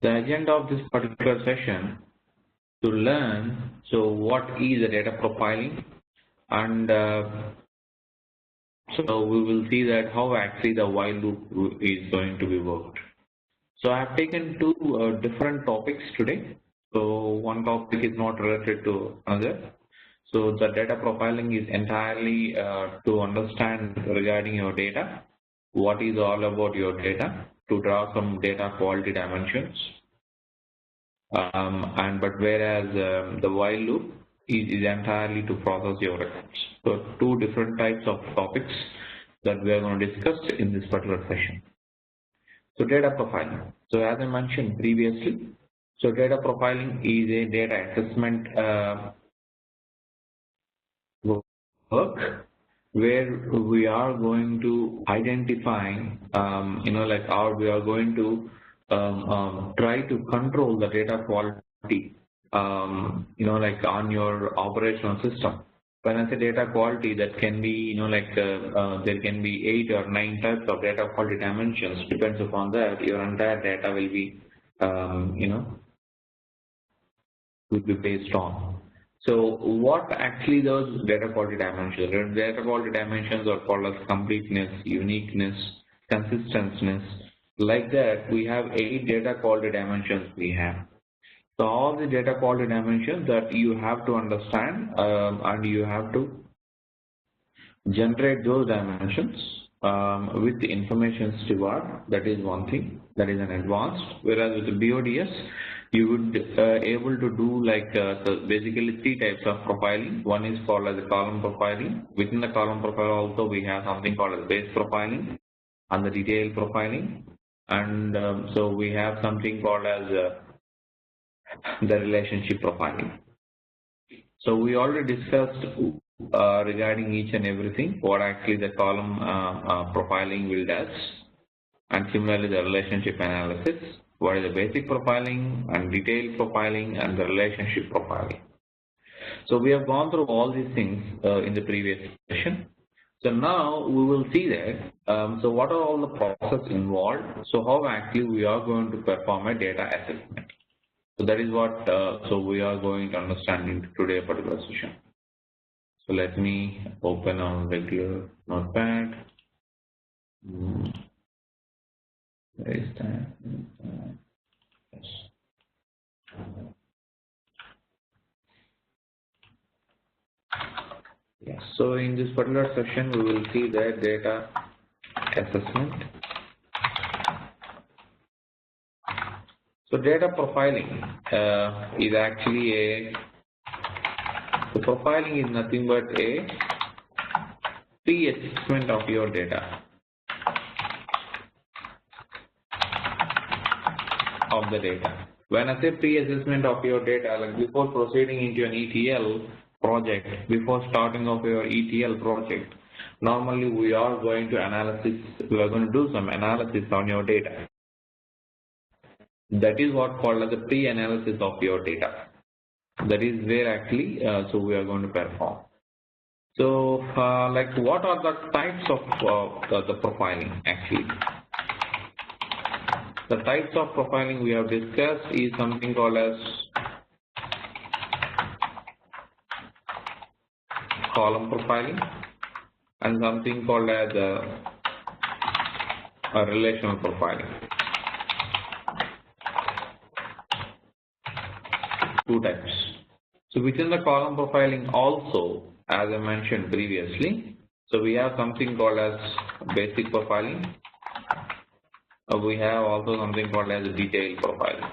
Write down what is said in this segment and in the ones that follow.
The agenda of this particular session to learn what is the data profiling, and so we will see that how actually the while loop is going to be worked. So I have taken two different topics today. So one topic is not related to another. So the data profiling is entirely to understand regarding your data, what is all about your data, to draw some data quality dimensions. But whereas the while loop is entirely to process your records. So two different types of topics that we are going to discuss in this particular session. So data profiling. So as I mentioned previously, so data profiling is a data assessment work where we are going to identify, or we are going to try to control the data quality, on your operational system. When I say data quality, that can be, there can be 8 or 9 types of data quality dimensions. Depends upon that, your entire data will be, will be based on. So what actually those data quality dimensions? Data quality dimensions are called as completeness, uniqueness, consistency. Like that, we have 8 data quality dimensions we have. So all the data quality dimensions that you have to understand, and you have to generate those dimensions with the information steward. That is one thing. That is an advanced. Whereas with the BODS, you would able to do like basically 3 types of profiling. One is called as the column profiling. Within the column profile also we have something called as base profiling and the detail profiling. And so we have something called as the relationship profiling. So we already discussed regarding each and everything, what actually the column profiling will does, and similarly the relationship analysis, what is the basic profiling and detailed profiling and the relationship profiling. So we have gone through all these things in the previous session. So now we will see that, so what are all the processes involved, so how actually we are going to perform a data assessment. So that is what so we are going to understand in today's particular session. So let me open a regular notepad. Where is that? Yes. Yes. So in this particular session, we will see the data assessment. So data profiling is actually the profiling is nothing but a pre-assessment of your data, When I say pre-assessment of your data, like before proceeding into an ETL project, before starting off your ETL project, normally we are going to do some analysis on your data. That is what called as the pre-analysis of your data. That is where actually, so we are going to perform. So, like what are the types of the profiling actually? The types of profiling we have discussed is something called as column profiling and something called as a relational profiling. 2 types. So within the column profiling also, as I mentioned previously, so we have something called as basic profiling. We have also something called as detailed profiling.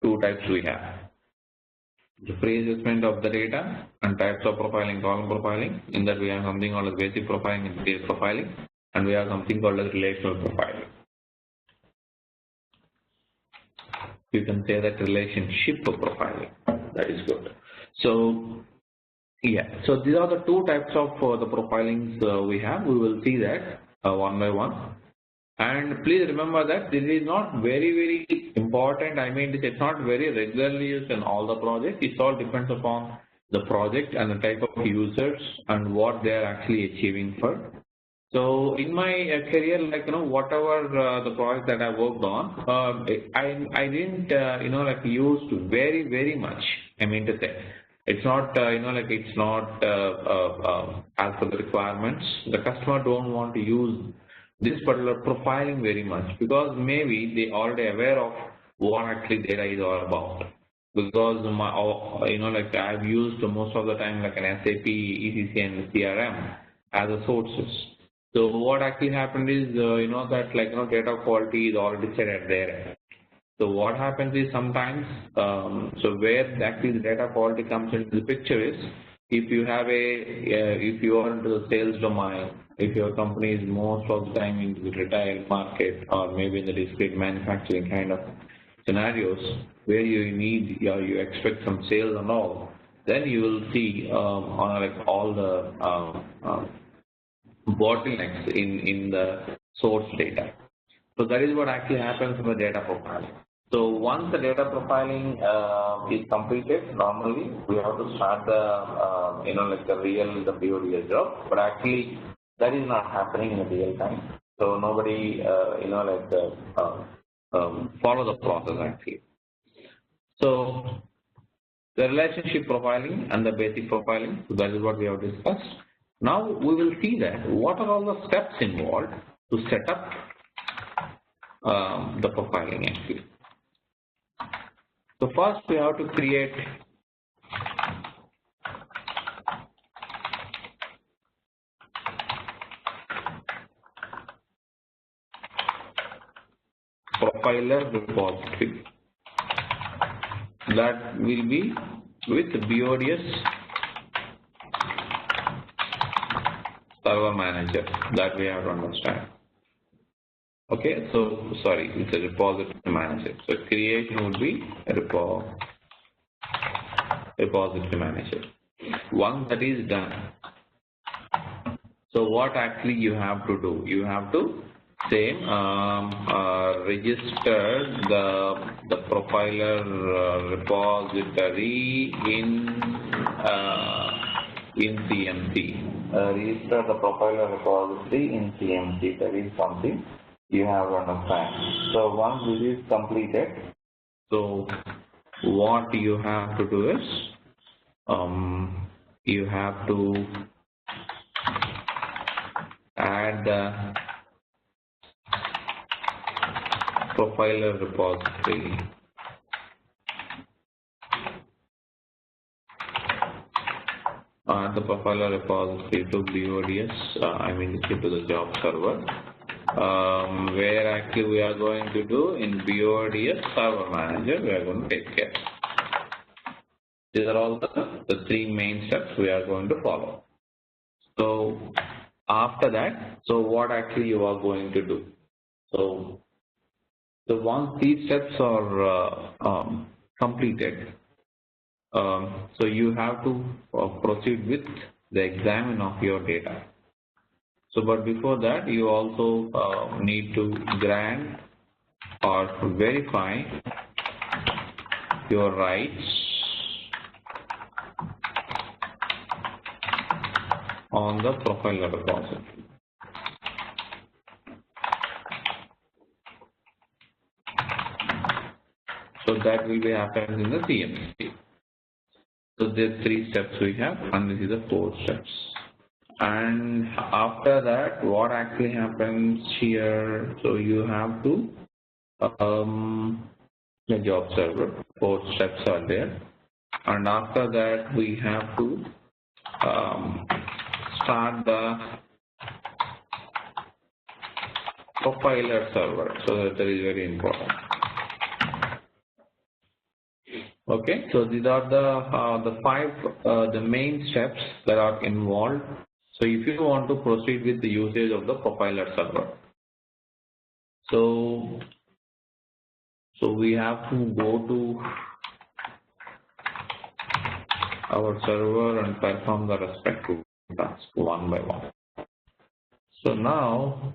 Two types we have. The pre-assessment of the data and types of profiling, column profiling. In that we have something called as basic profiling and detailed profiling, and we have something called as relational profiling. You can say that relationship profiling. That is good. So yeah, so these are the 2 types of the profilings we have. We will see that one by one. And please remember that this is not very important. I mean, it's not very regularly used in all the projects. It all depends upon the project and the type of users and what they are actually achieving for. So in my career, like whatever the project that I worked on, I didn't like used very much. I mean to say, it's not like it's not as per the requirements. The customer don't want to use this particular profiling very much because maybe they already aware of what actually data is all about. Because my like I've used most of the time like an SAP, ECC, and CRM as a sources. So what actually happened is, that like, data quality is already set at there. So what happens is sometimes, so where actually the data quality comes into the picture is, if you have if you are into the sales domain, if your company is most of the time into the retail market or maybe in the discrete manufacturing kind of scenarios where you need, you expect some sales and all, then you will see on like all the bottlenecks in the source data. So that is what actually happens in the data profiling. So once the data profiling is completed, normally we have to start the like the real the BODS job. But actually that is not happening in real time. So nobody follow the process actually. So the relationship profiling and the basic profiling, so that is what we have discussed. Now we will see that what are all the steps involved to set up the profiling actually. So first we have to create profiler repository that will be with BODS server manager, that we have to understand. Okay, so sorry, it's a repository manager. So creation would be a repository manager. Once that is done, so what actually you have to do? You have to same register the profiler repository in CMC. Register the profiler repository in CMC. That is something you have to understand. So once this is completed, so what you have to do is you have to add the profiler repository the profiler repository to BODS, I mean to the job server, where actually we are going to do in BODS server manager, we are going to take care. These are all the three main steps we are going to follow. So after that, so what actually you are going to do? So once these steps are completed, so you have to proceed with the examine of your data. So but before that, you also need to grant or verify your rights on the profiler repository. So that will be happening in the CMC. So there's three steps we have, and this is the four steps. And after that, what actually happens here? So you have to the job server. Four steps are there, and after that we have to start the profiler server. So that is very important. Okay, so these are the five the main steps that are involved. So if you want to proceed with the usage of the profiler server, so we have to go to our server and perform the respective tasks one by one. So now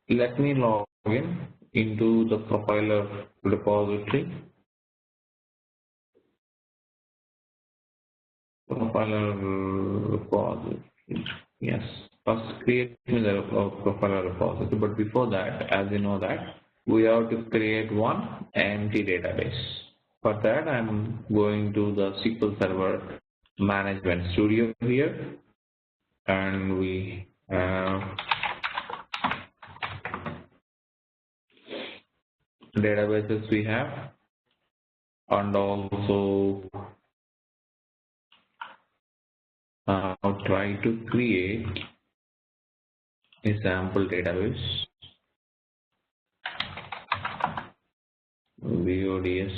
let me log in into the profiler repository. profiler repository. Yes, first create the profiler repository, but before that, as you know that, we have to create one empty database. For that, I'm going to the SQL Server Management Studio here, and we have databases we have, and also I'll try to create a sample database, BODS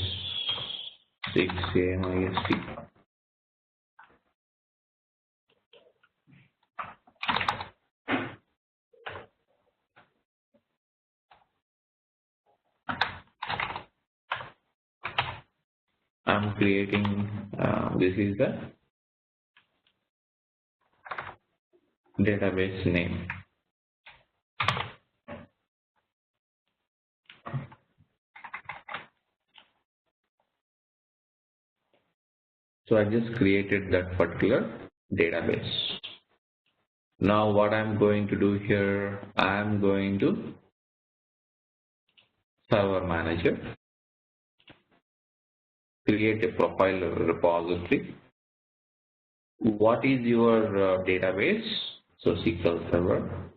6AMIST. I'm creating, this is the database name. So I just created that particular database. Now what I'm going to do here, I'm going to Server Manager, create a profile repository. What is your database? So SQL Server,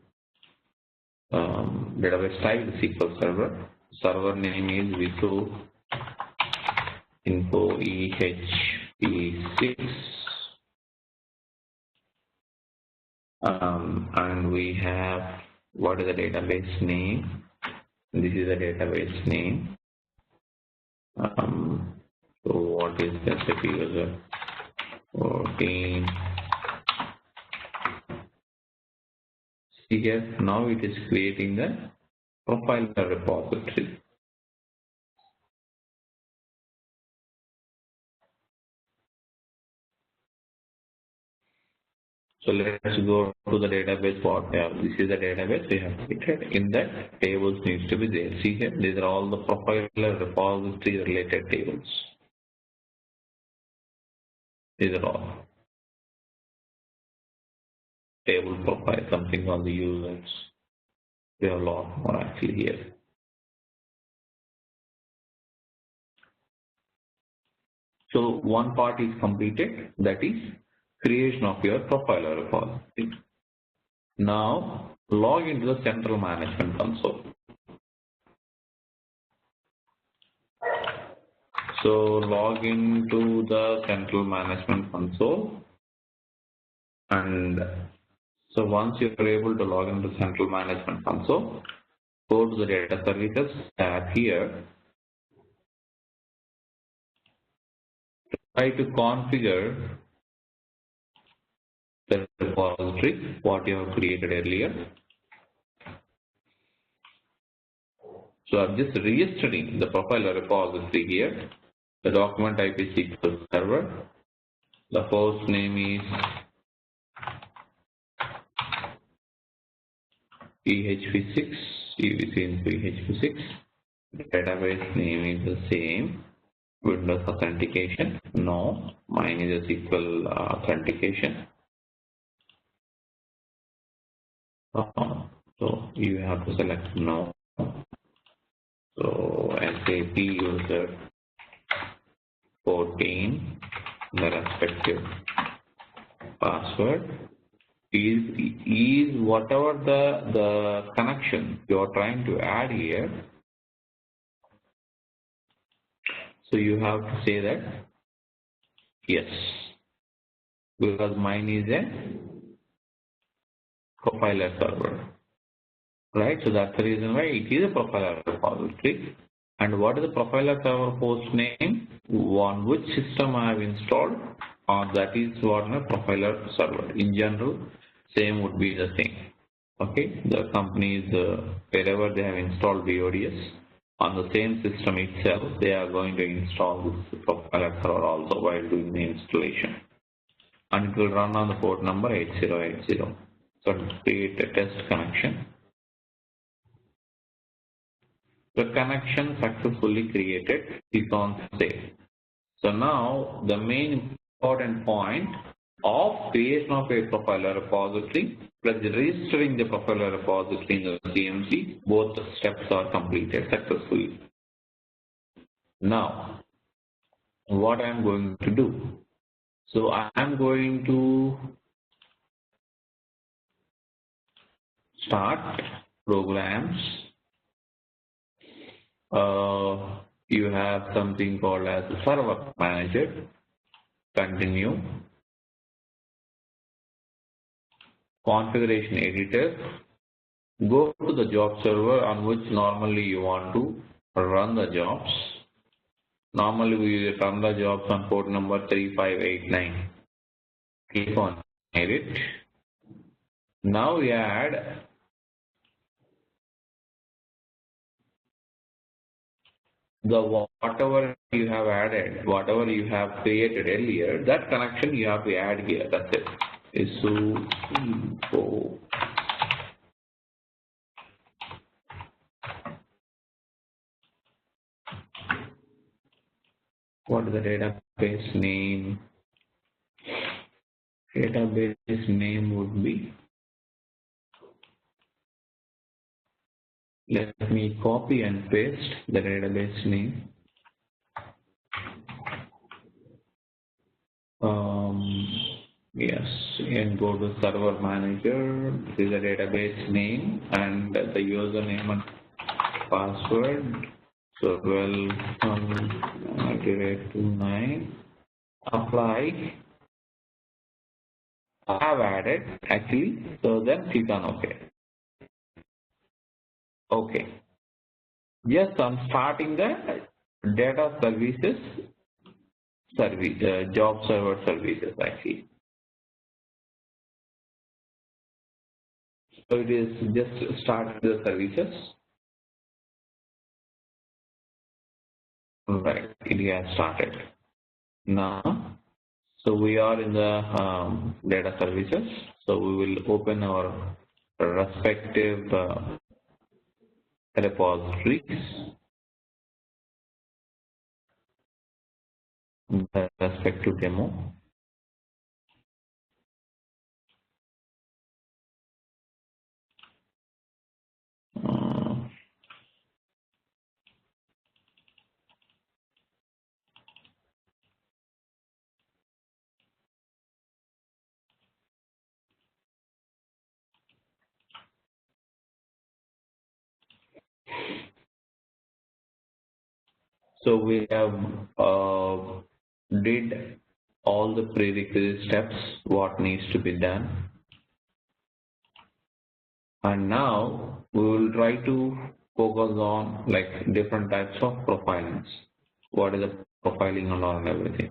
database type is SQL Server. Server name is Wipro Info EHP6, and we have, what is the database name? This is the database name. So what is the SAP user? 14. See here, now it is creating the profile repository. So let's go to the database. This is the database we have created. In that, tables needs to be there. See here, these are all the profile repository related tables. These are all table profile, something on the users. We have a lot more actually here. So one part is completed, that is creation of your profile repository. Now log into the central management console. So log into the central management console, and so once you are able to log into central management console, go to the data services tab here. Try to configure the repository what you have created earlier. So I'm just registering the profile repository here. The document type is SQL Server. The host name is PHP6, CVC in PHP6. The database name is the same. Windows authentication, no. Mine is a SQL authentication. So you have to select no. So SAP user 14, the respective password is whatever the connection you are trying to add here. So you have to say that yes, because mine is a profiler server, right? So that's the reason why it is a profiler repository. And what is the profiler server host name? On which system I have installed, that is what my profiler server. In general, same would be the same. Okay, the companies wherever they have installed BODS on the same system itself, they are going to install this profiler server also while doing the installation, and it will run on the port number 8080. So create a test connection. The connection successfully created is on save. So now the main important point of creation of a profiler repository plus registering the profiler repository in the CMC. Both steps are completed successfully. Now, what I am going to do? So I am going to start programs. You have something called as server manager. Continue. Configuration editor. Go to the job server on which normally you want to run the jobs. Normally we run the jobs on port number 3589. Click on edit. Now we add the whatever you have added, whatever you have created earlier, that connection you have to add here. That's it. So what is the database name? Database name would be, let me copy and paste the database name. Yes, and go to server manager. This is the database name and the username and password. So welcome 29. Apply. I have added actually. So then click on OK. Okay. Yes, I'm starting the data services service, job server services actually. So it is just start the services. Right, it has started. Now, so we are in the data services. So we will open our respective repositories, the respective demo. So we have did all the prerequisite steps, what needs to be done. And now we will try to focus on like different types of profilings. What is the profiling and all and everything.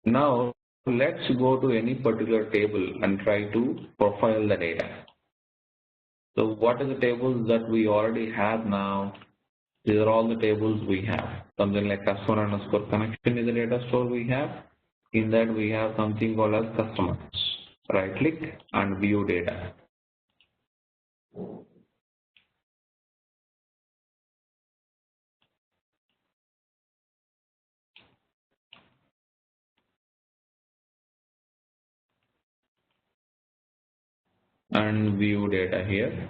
Now let's go to any particular table and try to profile the data. So what are the tables that we already have now? These are all the tables we have. Something like customer underscore connection is the data store we have. In that we have something called as customers. Right click and view data. And view data here.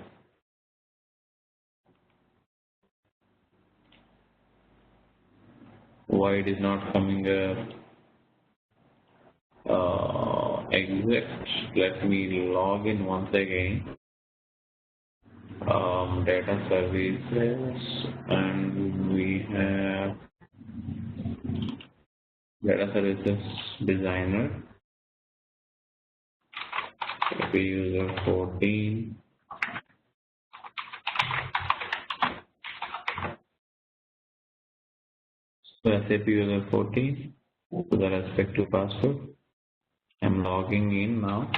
Why it is not coming exit? Let me log in once again. Data services, and we have data services designer. SAP user 14. So SAP user 14 to the respective password. I'm logging in now.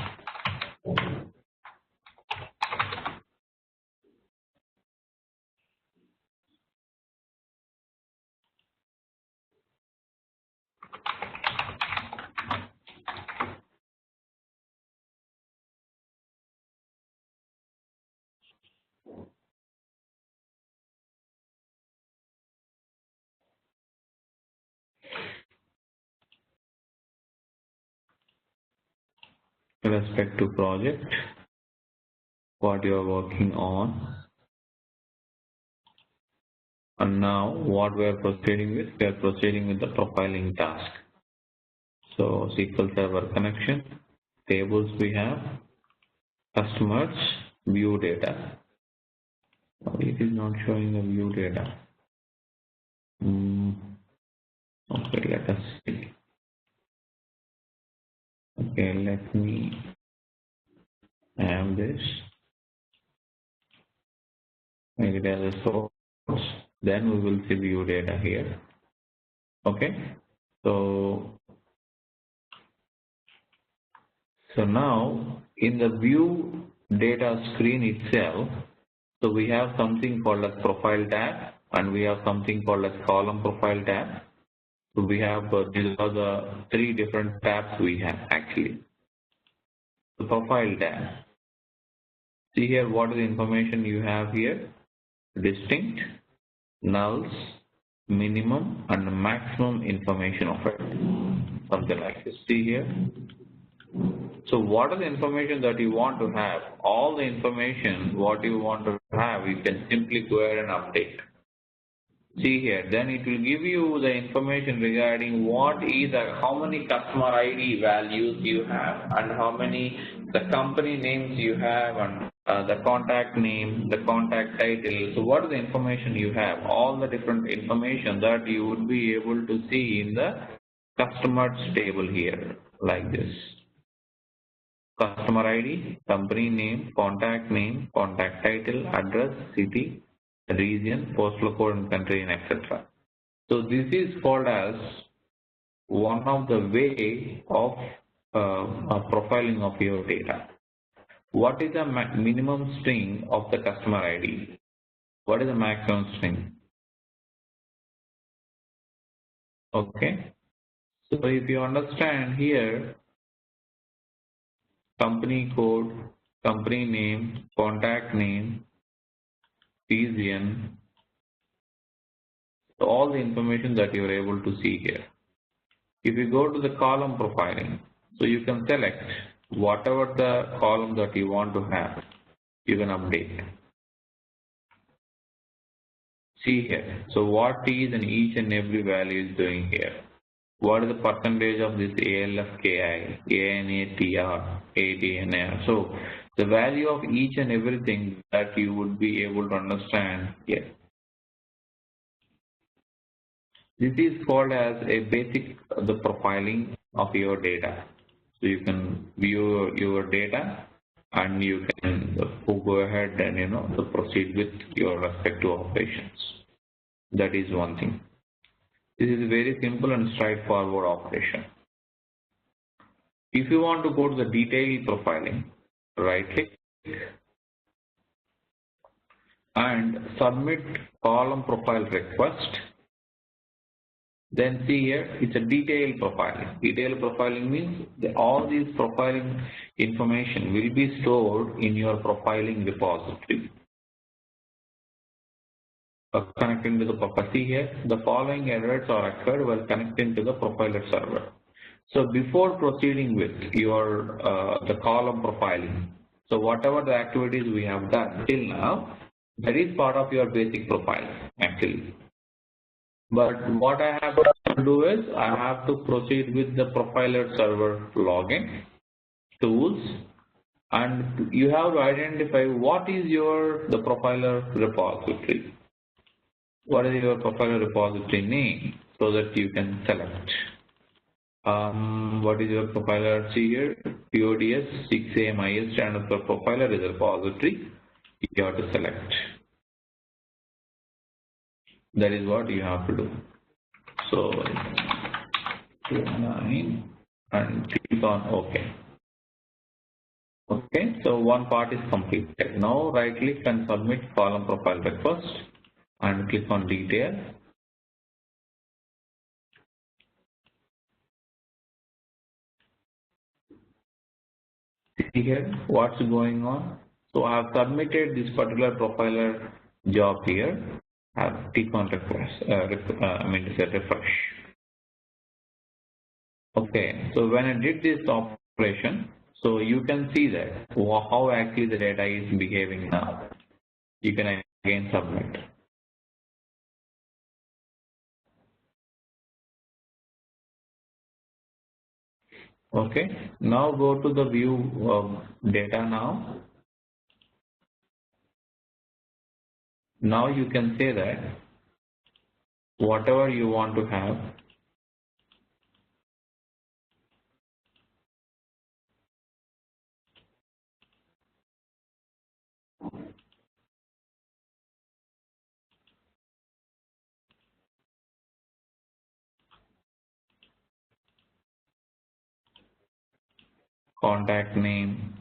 respect to project, what you are working on. And now what we are proceeding with, we are proceeding with the profiling task. So SQL Server connection, tables we have, customers, view data. It is not showing the view data. Okay, let us see. Okay, let me have this. Make it as a source. Then we will see view data here. Okay. So now in the view data screen itself, so we have something called as profile tab and we have something called as column profile tab. So we have these are the three different tabs we have actually. The profile tab. See here what is the information you have here. Distinct, nulls, minimum and maximum information of it. Something like this. See here. So what is the information that you want to have? All the information what you want to have, you can simply go ahead and update. See here, then it will give you the information regarding what is how many customer ID values you have and how many the company names you have and the contact name, the contact title. So what is the information you have? All the different information that you would be able to see in the customers table here like this. Customer ID, company name, contact title, address, city, region, postal code and country and etc. So this is called as one of the way of profiling of your data. What is the minimum string of the customer ID? What is the maximum string? Okay. So if you understand here, company code, company name, contact name, region, all the information that you are able to see here. If you go to the column profiling, so you can select whatever the column that you want to have, you can update. See here, so what is in each and every value is doing here. What is the percentage of this ALFKI, ANATR, ADNR? So the value of each and everything that you would be able to understand here. This is called as a basic the profiling of your data. So you can view your data and you can go ahead and proceed with your respective operations. That is one thing. This is a very simple and straightforward operation. If you want to go to the detailed profiling, right click and submit column profile request. Then see here, it's a detailed profiling. Detailed profiling means all these profiling information will be stored in your profiling repository. Connecting to the profile. See here, the following errors are occurred while connecting to the profiler server. So before proceeding with your the column profiling, so whatever the activities we have done till now, that is part of your basic profile actually. But what I have to do is I have to proceed with the profiler server login, tools, and you have to identify what is the profiler repository. What is your profiler repository name so that you can select. What is your profiler? See here, PODS 6AMIS standard for profiler is a repository. You have to select. That is what you have to do. So 9 and click on OK. Okay, so one part is completed. Now right click and submit column profile request and click on detail. See here what's going on. So I have submitted this particular profiler job here. I have click on request. Refresh. Okay, so when I did this operation, So you can see that how actually the data is behaving now. You can again submit. Okay, now go to the view data now. Now you can say that whatever you want to have, contact name,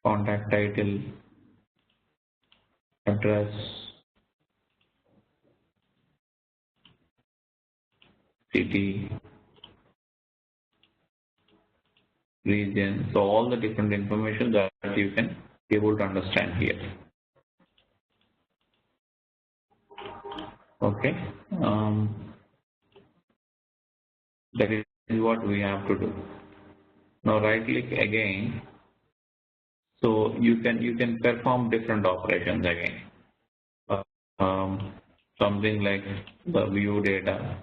contact title, address, city, region. So all the different information that you can be able to understand here. Okay, that is what we have to do. Now right click again. So you can perform different operations again. Something like the view data.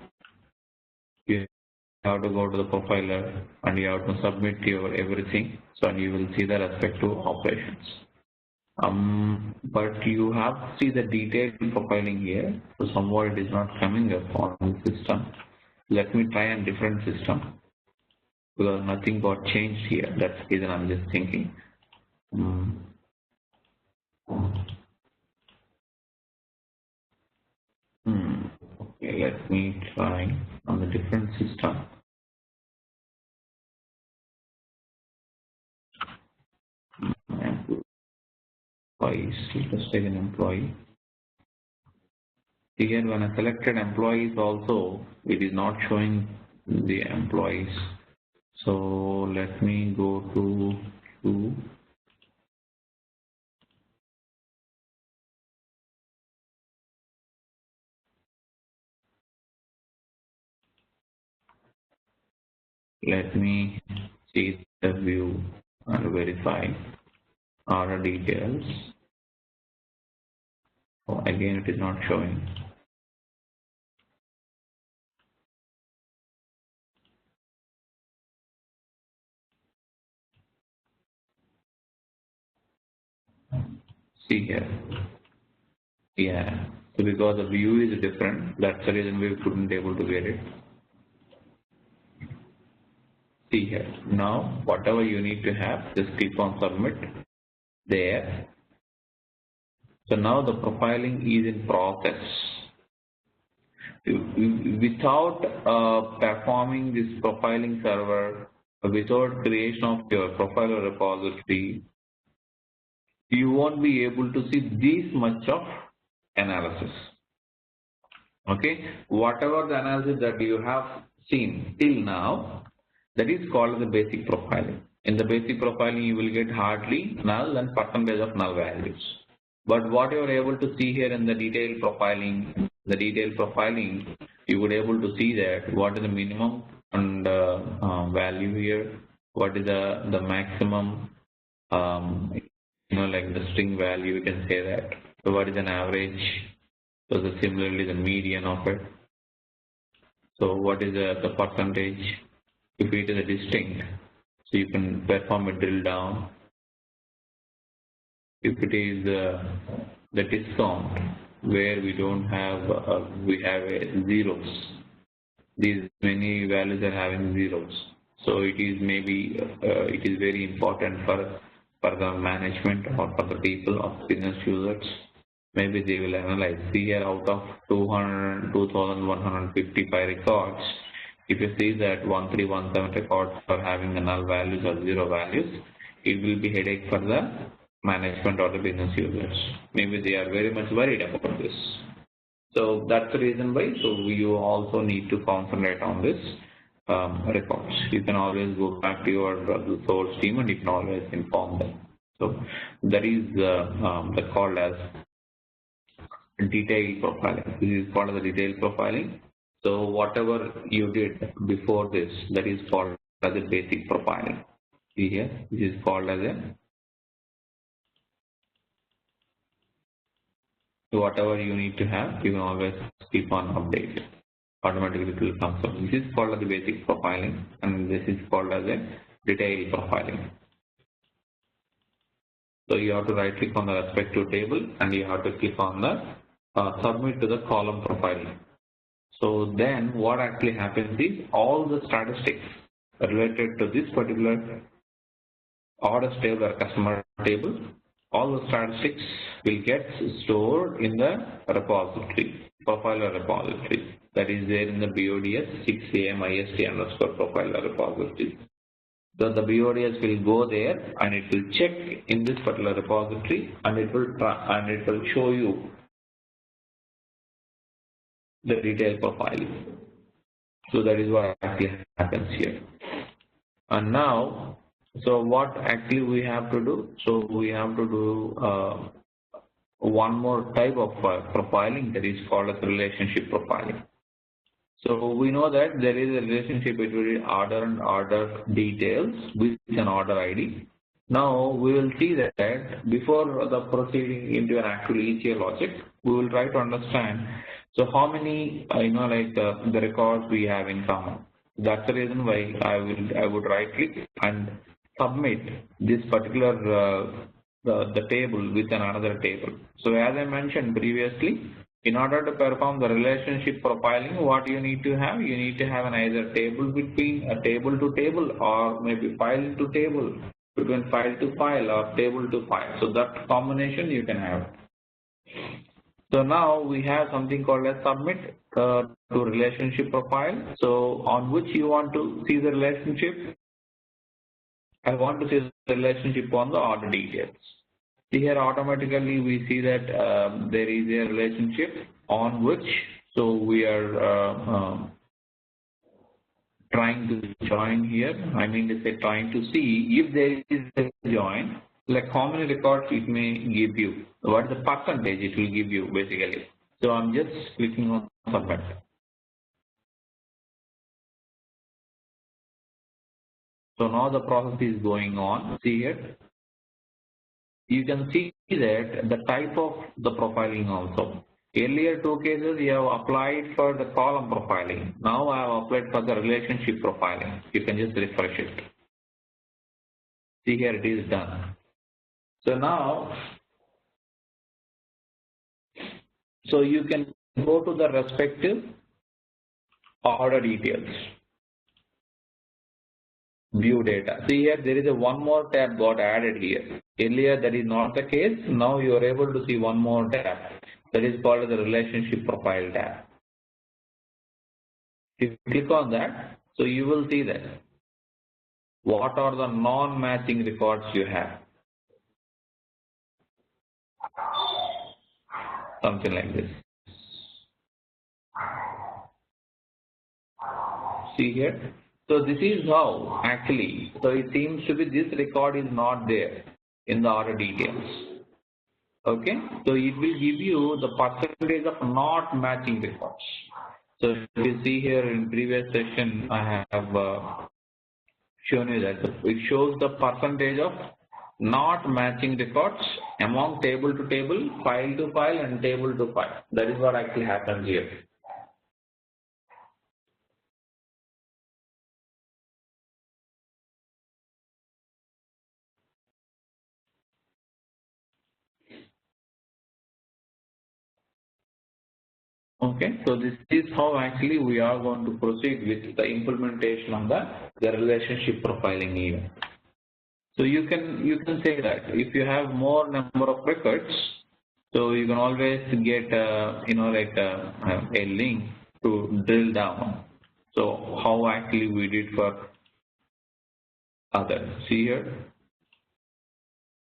You have to go to the profiler and you have to submit your everything. So and you will see the respective operations. But you have to see the detailed profiling here. So somewhat it is not coming up on the system. Let me try a different system because nothing got changed here. That's the reason I'm just thinking. Okay, let me try on a different system. Employees, let's take an employee. Here when I selected employees also, it is not showing the employees. So let me go to let me see the view and verify order details. Oh, again, it is not showing. See here. Yeah. So because the view is different, that's the reason we couldn't able to get it. See here. Now, whatever you need to have, just click on submit there. So now the profiling is in process. Without performing this profiling server, without creation of your profiler repository, you won't be able to see this much of analysis. Okay, whatever the analysis that you have seen till now, that is called the basic profiling. In the basic profiling, you will get hardly null and percentage of null values. But what you are able to see here in the detailed profiling, you would able to see that what is the minimum and value here, what is the maximum, like the string value, you can say that. So what is an average? So similarly the median of it. So what is the percentage? If it is a distinct, so you can perform a drill down. If it is the discount where we don't have, we have zeros. These many values are having zeros. So it is maybe, it is very important for the management or for the people of business users. Maybe they will analyze. See here, out of 2,155 records, if you see that 1317 records are having the null values or zero values, it will be headache for the management or the business users. Maybe they are very much worried about this. So that's the reason why. So you also need to concentrate on this records. You can always go back to your source team and you can always inform them. So that is called as detailed profiling. This is called the detailed profiling. So whatever you did before this, that is called as a basic profiling. See here, this is called as a whatever you need to have, you can always keep on updating. Automatically it will come. So this is called as the basic profiling, and this is called as a detailed profiling. So you have to right click on the respective table and you have to click on the submit to the column profiling. So then what actually happens is all the statistics related to this particular orders table or customer table, all the statistics will get stored in the repository, profiler repository, that is there in the BODS 6am IST underscore profiler repository. So the BODS will go there and it will check in this particular repository and it will show you the detailed profiling. So that is what actually happens here. And now, so what actually we have to do? So we have to do one more type of profiling, that is called as relationship profiling. So we know that there is a relationship between order and order details with an order ID. Now we will see that before the proceeding into an actual ETL logic, we will try to understand. So how many the records we have in common. That's the reason why I would right click and submit this particular the table with another table. So as I mentioned previously, in order to perform the relationship profiling, what you need to have? You need to have an either table between a table to table or maybe file to table, between file to file or table to file. So that combination you can have. So now we have something called as submit to relationship profile. So on which you want to see the relationship? I want to see the relationship on the order details. Here automatically we see that there is a relationship on which, so we are trying to join here. I mean to say trying to see if there is a join, like how many records it may give you, what is the percentage it will give you basically. So I'm just clicking on submit. So now the process is going on. See here. You can see that the type of the profiling also. Earlier two cases you have applied for the column profiling. Now I have applied for the relationship profiling. You can just refresh it. See here it is done. So now, so you can go to the respective order details. View data. See here there is a one more tab got added here. Earlier that is not the case. Now you are able to see one more tab. That is called the relationship profile tab. If you click on that, so you will see that what are the non-matching records you have. Something like this. See here. So this is how actually, so it seems to be this record is not there in the order details. Okay, so it will give you the percentage of not matching records. So if you see here in previous session, I have shown you that it shows the percentage of not matching records among table to table, file to file, and table to file. That is what actually happens here. Okay, so this is how actually we are going to proceed with the implementation of the relationship profiling event. So you can say that if you have more number of records, so you can always get a link to drill down. So how actually we did for others. See here,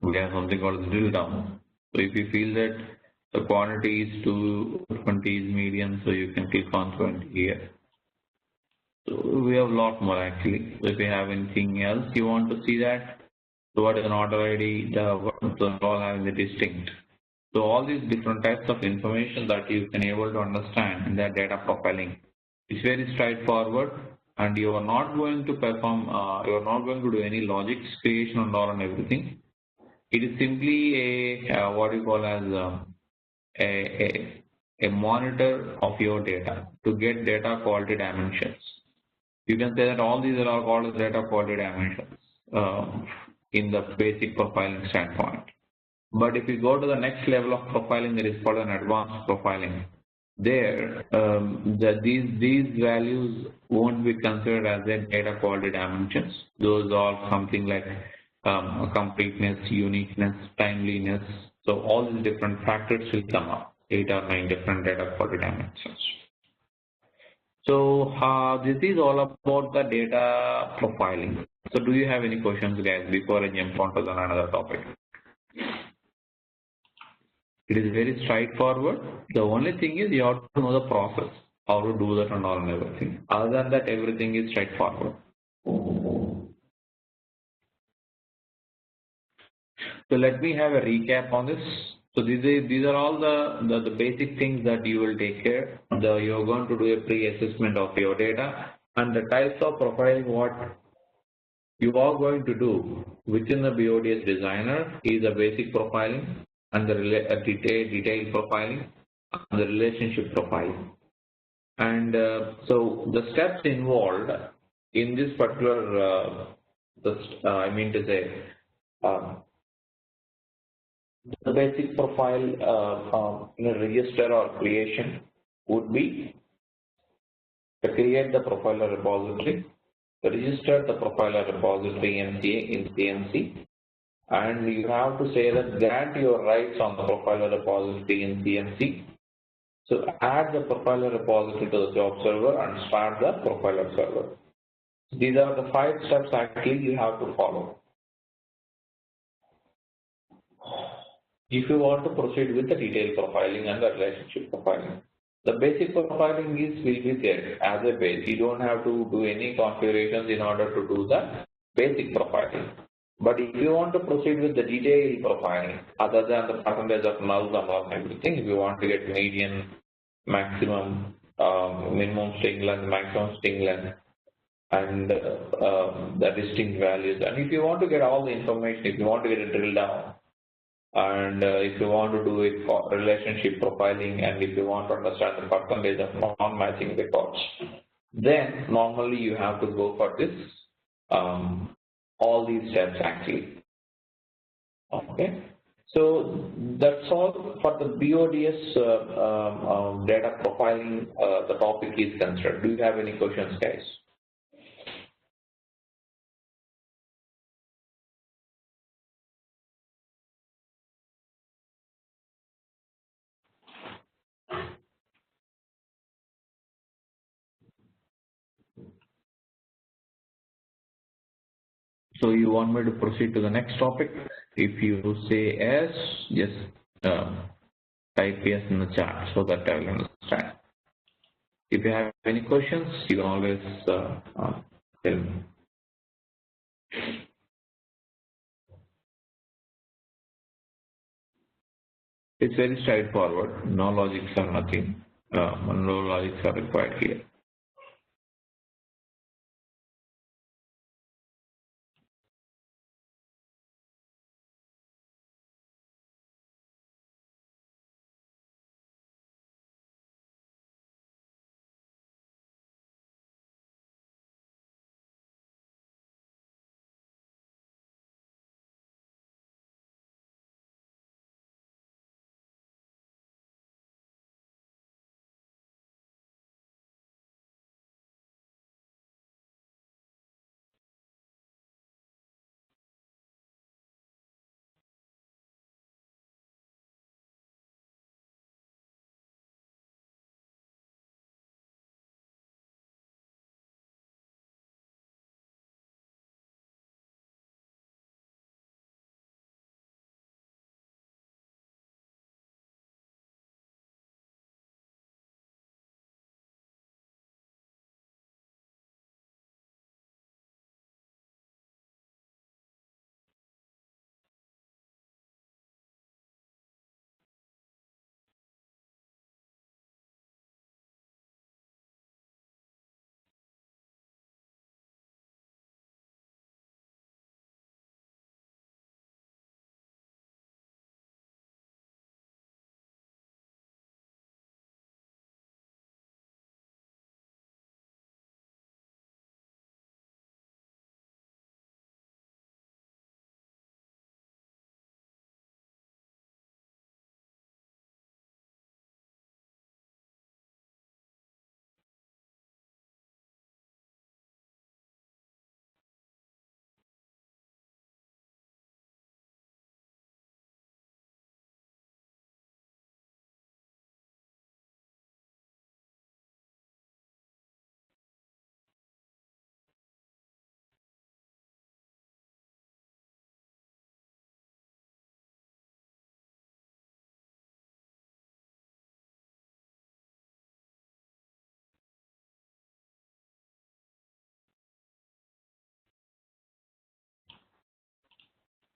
we have something called drill down. So if you feel that the quantity is 20 is medium, so you can click on 20 here. So we have a lot more actually. So if you have anything else you want to see that, so what is an order ID, the all having the distinct. So all these different types of information that you can able to understand in that data profiling. It's very straightforward. and you are not going to perform, you are not going to do any logic creation and all and everything. It is simply a what you call as a monitor of your data to get data quality dimensions. You can say that all these are all called as data quality dimensions in the basic profiling standpoint. But if you go to the next level of profiling, that is called an advanced profiling. There, these values won't be considered as a data quality dimensions. Those are something like completeness, uniqueness, timeliness. So all these different factors will come up. 8 or 9 different data quality dimensions. So this is all about the data profiling. So do you have any questions, guys, before I jump on to another topic? It is very straightforward. The only thing is you have to know the process, how to do that and all and everything. Other than that, everything is straightforward. So let me have a recap on this. So these are all the basic things that you will take care. You're going to do a pre-assessment of your data and the types of profiling what you are going to do within the BODS designer is a basic profiling and the detailed profiling and the relationship profiling. And so the steps involved in this particular, I mean to say, the basic profile in a register or creation would be to create the profiler repository, register the profiler repository MCA in CMC, and you have to say that grant your rights on the profiler repository in CMC. So add the profiler repository to the job server and start the profiler server. These are the 5 steps actually you have to follow if you want to proceed with the detailed profiling and the relationship profiling. The basic profiling will be there as a base. You don't have to do any configurations in order to do the basic profiling. But if you want to proceed with the detailed profiling, other than the percentage of nulls and everything, if you want to get median, maximum, minimum string length, maximum string length, and the distinct values, and if you want to get all the information, if you want to get a drill down, and if you want to do it for relationship profiling, and if you want to understand the percentage of non-matching records, then normally you have to go for this, all these steps actually. Okay, so that's all for the BODS data profiling. The topic is considered. Do you have any questions, guys? So you want me to proceed to the next topic? If you say yes, just type yes in the chat so that I will understand. If you have any questions, you can always tell me. It's very straightforward. No logics or nothing. No logics are required here.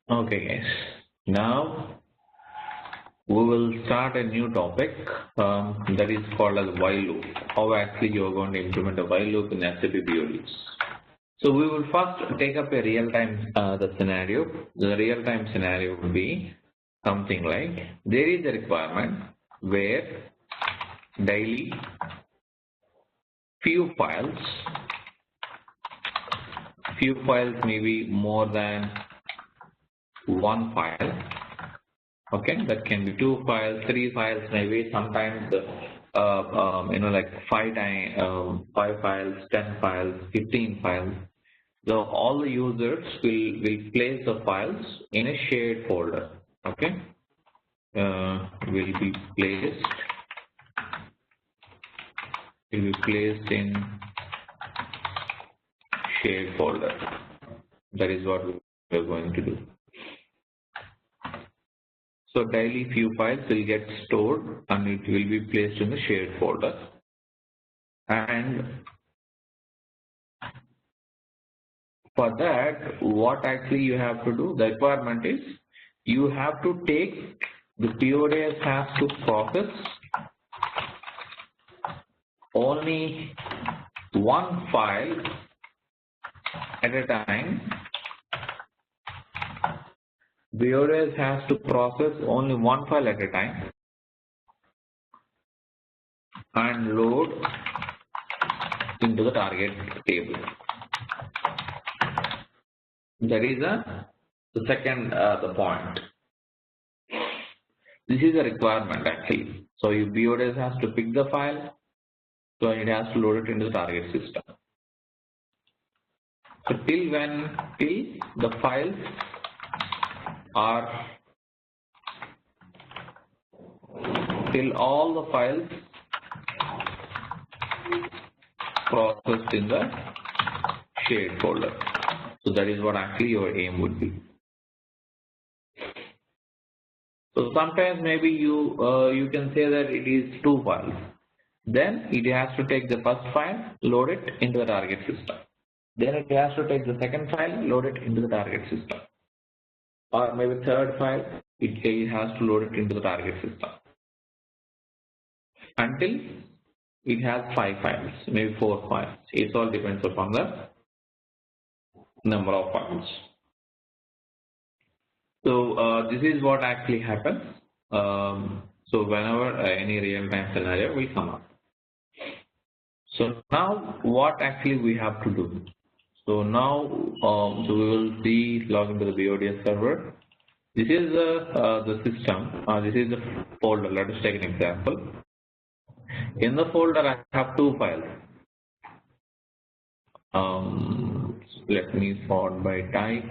Okay, guys. Now we will start a new topic that is called as while loop. How actually you are going to implement a while loop in SAP BODs. So we will first take up a real-time the scenario. The real-time scenario would be something like there is a requirement where daily few files may be more than one file. Okay, that can be 2 files, 3 files, maybe sometimes like 5 files, 10 files, 15 files. So all the users will place the files in a shared folder. Okay, will be placed in shared folder. That is what we are going to do. So daily few files will get stored and it will be placed in the shared folder. And for that, what actually you have to do, the requirement is you have to take the PODS has to process only one file at a time. PODS has to process only one file at a time and load into the target table. That is the second the point. This is a requirement actually. So your PODS has to pick the file, so it has to load it into the target system. So till the files are till all the files processed in the shared folder. So that is what actually your aim would be. So sometimes maybe you can say that it is 2 files. Then it has to take the first file, load it into the target system. Then it has to take the second file, load it into the target system. Or maybe third file, it has to load it into the target system. Until it has 5 files, maybe 4 files. It all depends upon the number of files. So this is what actually happens. So whenever any real-time scenario will come up. So now what actually we have to do? So now so we will see log into the BODS server. This is the system. This is the folder. Let us take an example. In the folder, I have 2 files. Let me sort by type.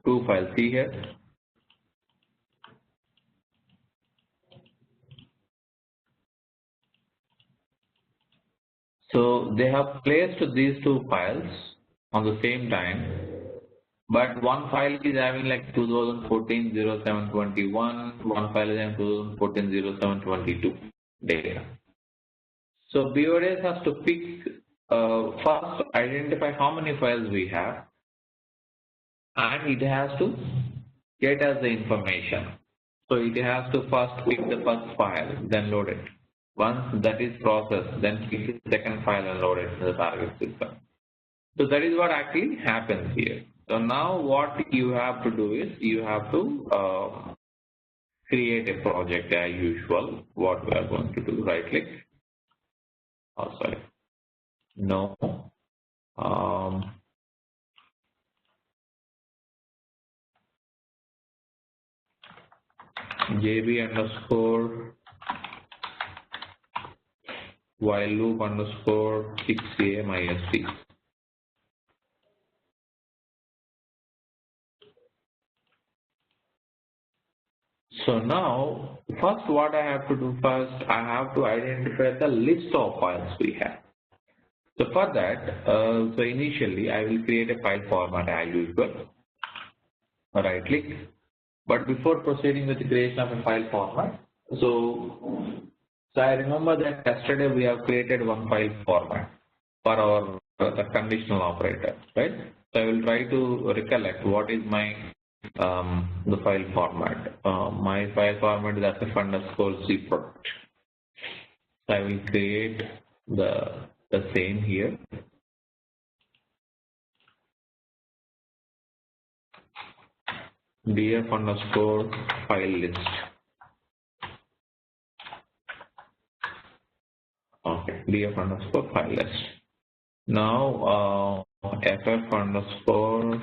2 files. See here. So they have placed these 2 files on the same time, but one file is having like 2014-0721, one file is having 2014-0722 data. So BODS has to pick first identify how many files we have, and it has to get us the information. So it has to first pick the first file, then load it. Once that is processed, then pick the second file and load it to the target system. So that is what actually happens here. So now what you have to do is you have to create a project as usual. What we are going to do, right click. Oh, sorry. No. JB underscore while loop underscore 6CMIST. So now, first what I have to do first, I have to identify the list of files we have. So for that, so initially I will create a file format as usual. Right click. But before proceeding with the creation of a file format, so I remember that yesterday we have created one file format for our the conditional operator, right? So I will try to recollect what is my the file format. My file format is _C product. So I will create the same here. df_file list. Okay, df_file list. Now ff_.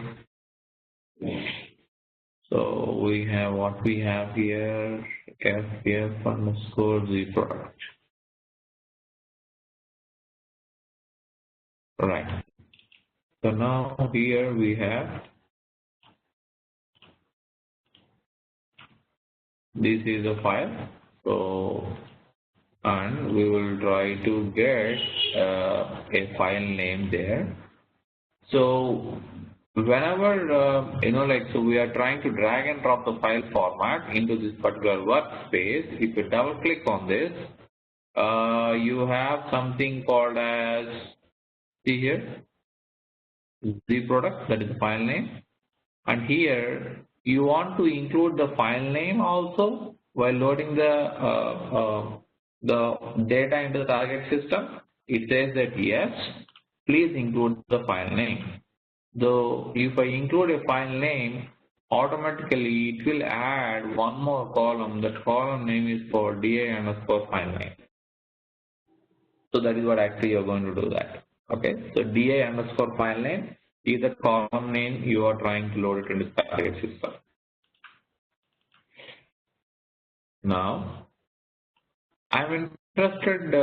So we have what we have here, ff_z product. Right. So now here we have, this is a file. So, and we will try to get a file name there. So whenever so we are trying to drag and drop the file format into this particular workspace. If you double click on this, you have something called as, see here, Z product, that is the file name, and here you want to include the file name also while loading the data into the target system. It says that yes, please include the file name. Though if I include a file name, automatically it will add one more column. That column name is for DI_file name. So that is what actually you are going to do that. Okay, so DI_file name is the column name you are trying to load it into the target system. Now I am interested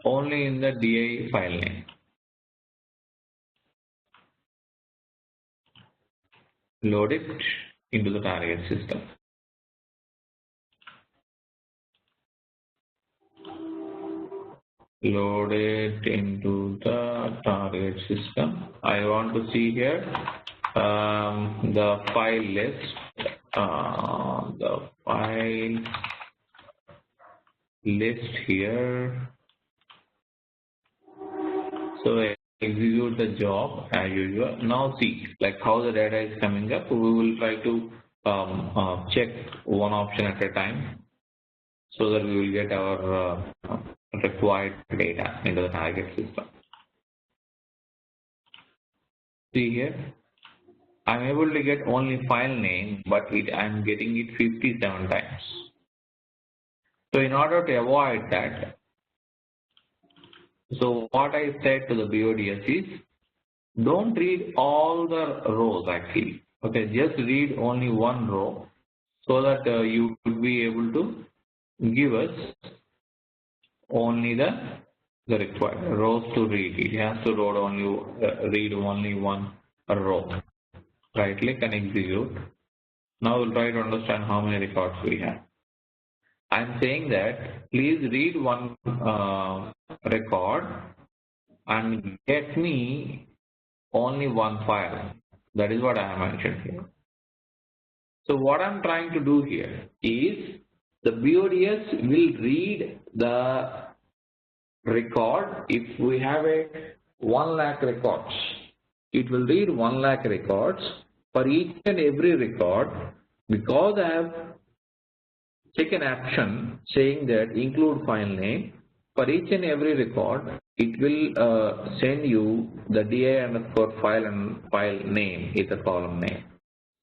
only in the DI file name. Load it into the target system. Load it into the target system. I want to see here the file list. The file list here. So I execute the job as usual. Now see, like how the data is coming up. We will try to check one option at a time, so that we will get our required data into the target system. See here, I am able to get only file name, but I am getting it 57 times. So in order to avoid that, so what I said to the BODS is, don't read all the rows actually. Okay, just read only one row, so that you will be able to give us only the required rows to read. It has to read only one row. Right click and execute. Now we'll try to understand how many records we have. I'm saying that please read one record and get me only one file. That is what I have mentioned here. So what I'm trying to do here is, the BODS will read the record. If we have a 1 lakh records, it will read 1 lakh records. For each and every record, because I have taken action saying that include file name, for each and every record, it will send you the DI_file and file name is a column name.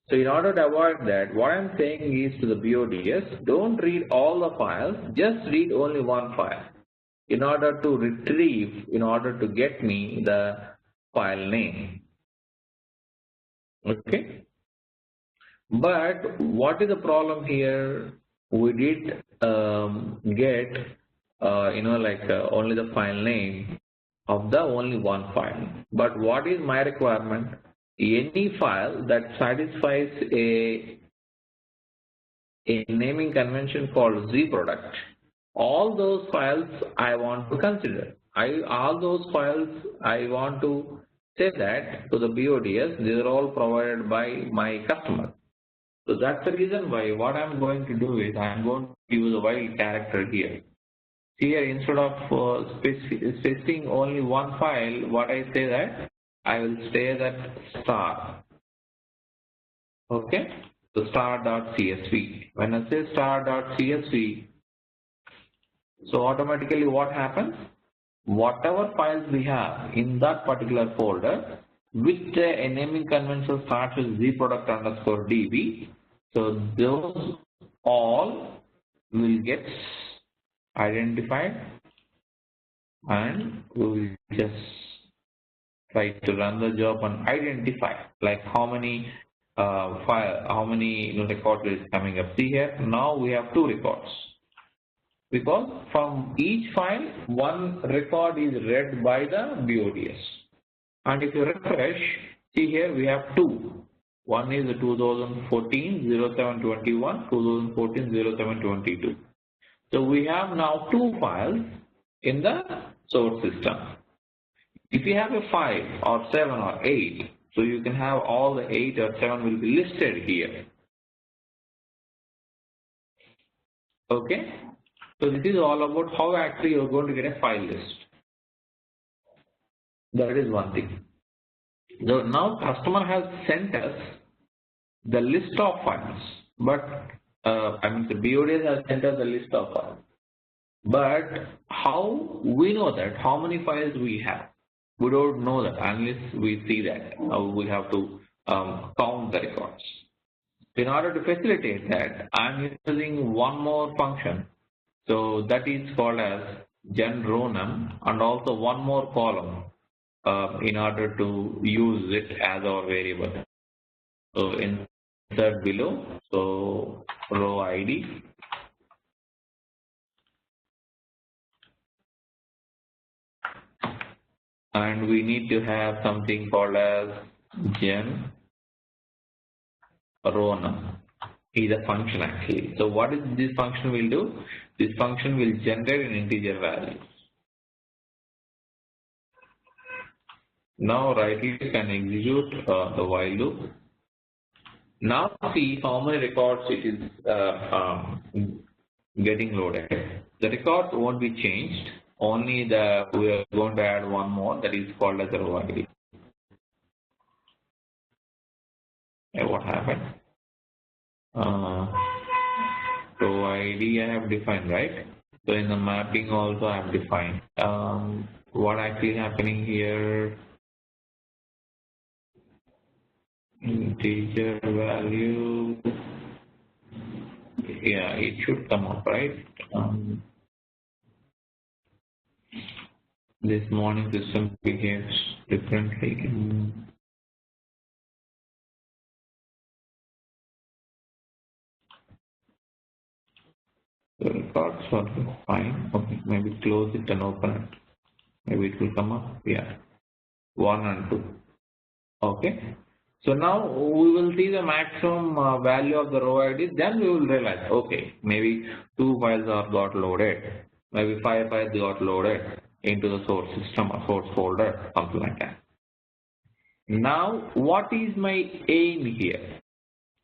So in order to avoid that, what I am saying is to the BODS, don't read all the files, just read only one file, in order to retrieve, in order to get me the file name. Okay. But what is the problem here? We did get only the file name of the only one file. But what is my requirement? Any file that satisfies a naming convention called Z product, all those files I want to consider. All those files I want to say that to the BODS, these are all provided by my customer. So that's the reason why what I'm going to do is I'm going to use a while character here. See here, instead of specifying only one file, what I say that I will say that star. Okay, so star.csv. When I say star.csv, so automatically what happens? Whatever files we have in that particular folder, which the naming convention starts with zproduct_db, so those all will get identified, and we will just try to run the job and identify like how many how many records is coming up. See here, now we have 2 records because from each file 1 record is read by the BODS. And if you refresh, see here we have 2. One is 2014-0721, 2014-0722. So we have now 2 files in the source system. If you have a 5 or 7 or 8, so you can have all the 8 or 7 will be listed here. Okay. So this is all about how actually you are going to get a file list. That is one thing. So now customer has sent us the list of files, but I mean the BODS has sent us the list of files. But how we know that how many files we have? We don't know that unless we see that. We have to count the records. In order to facilitate that, I am using one more function. So that is called as genRowNum, and also one more column in order to use it as our variable. So insert below, so row ID. And we need to have something called as genRowNum. Is a function actually. So what is this function will do? This function will generate an integer value. Now right click and execute the while loop. Now see how many records it is getting loaded. The records won't be changed. Only we are going to add one more, that is called as a row ID. And what happened? Row ID I have defined, right? So in the mapping also I have defined. What actually happening here? Integer value. Yeah, it should come up, right? This morning system behaves differently. The records are fine. Okay, maybe close it and open it. Maybe it will come up. Yeah, 1 and 2. Okay. So now we will see the maximum value of the row ID. Then we will realize, okay, maybe 2 files are got loaded. Maybe 5 files got loaded into the source system or source folder, something like that. Now, what is my aim here?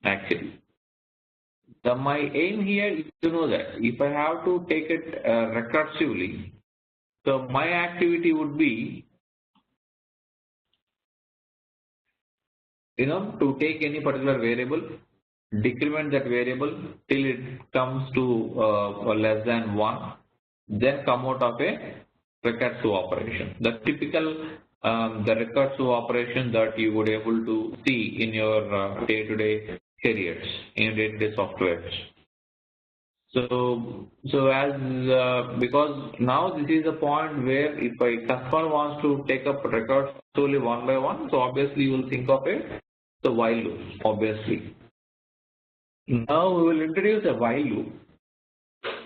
Actually, my aim here is to know that if I have to take it recursively, so my activity would be, to take any particular variable, decrement that variable till it comes to less than 1, then come out of a recursive operation. The typical the recursive operation that you would able to see in your day-to-day careers, in your day-to-day softwares. So as because now this is a point where if a customer wants to take up records solely one by one, so obviously you will think of the while loop, obviously. Now we will introduce a while loop.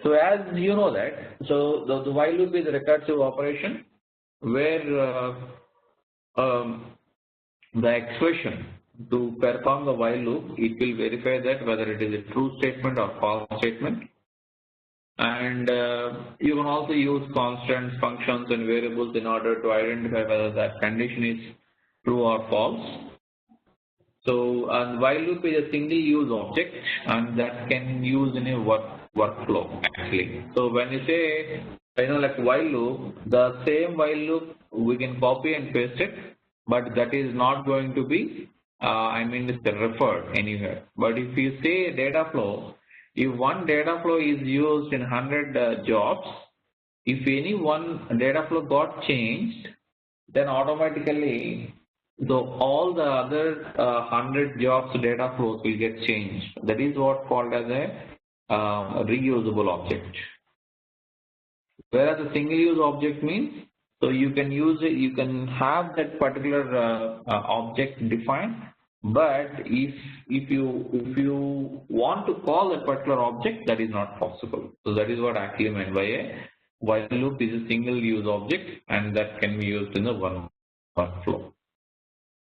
So as you know that, so the while loop is a recursive operation where the expression to perform the while loop, it will verify that whether it is a true statement or false statement. And you can also use constants, functions and variables in order to identify whether that condition is true or false. So and while loop is a single use object, and that can use in a workflow actually. So when you say Like while loop, the same while loop we can copy and paste it, but that is not going to be, it's referred anywhere. But if you say data flow, if one data flow is used in 100 jobs, if any one data flow got changed, then automatically all the other 100 jobs data flows will get changed. That is what called as a reusable object. Whereas a single use object means, so you can use it, you can have that particular object defined, but if you want to call that particular object, that is not possible. So that is what actually meant by a while loop is a single use object, and that can be used in the one workflow.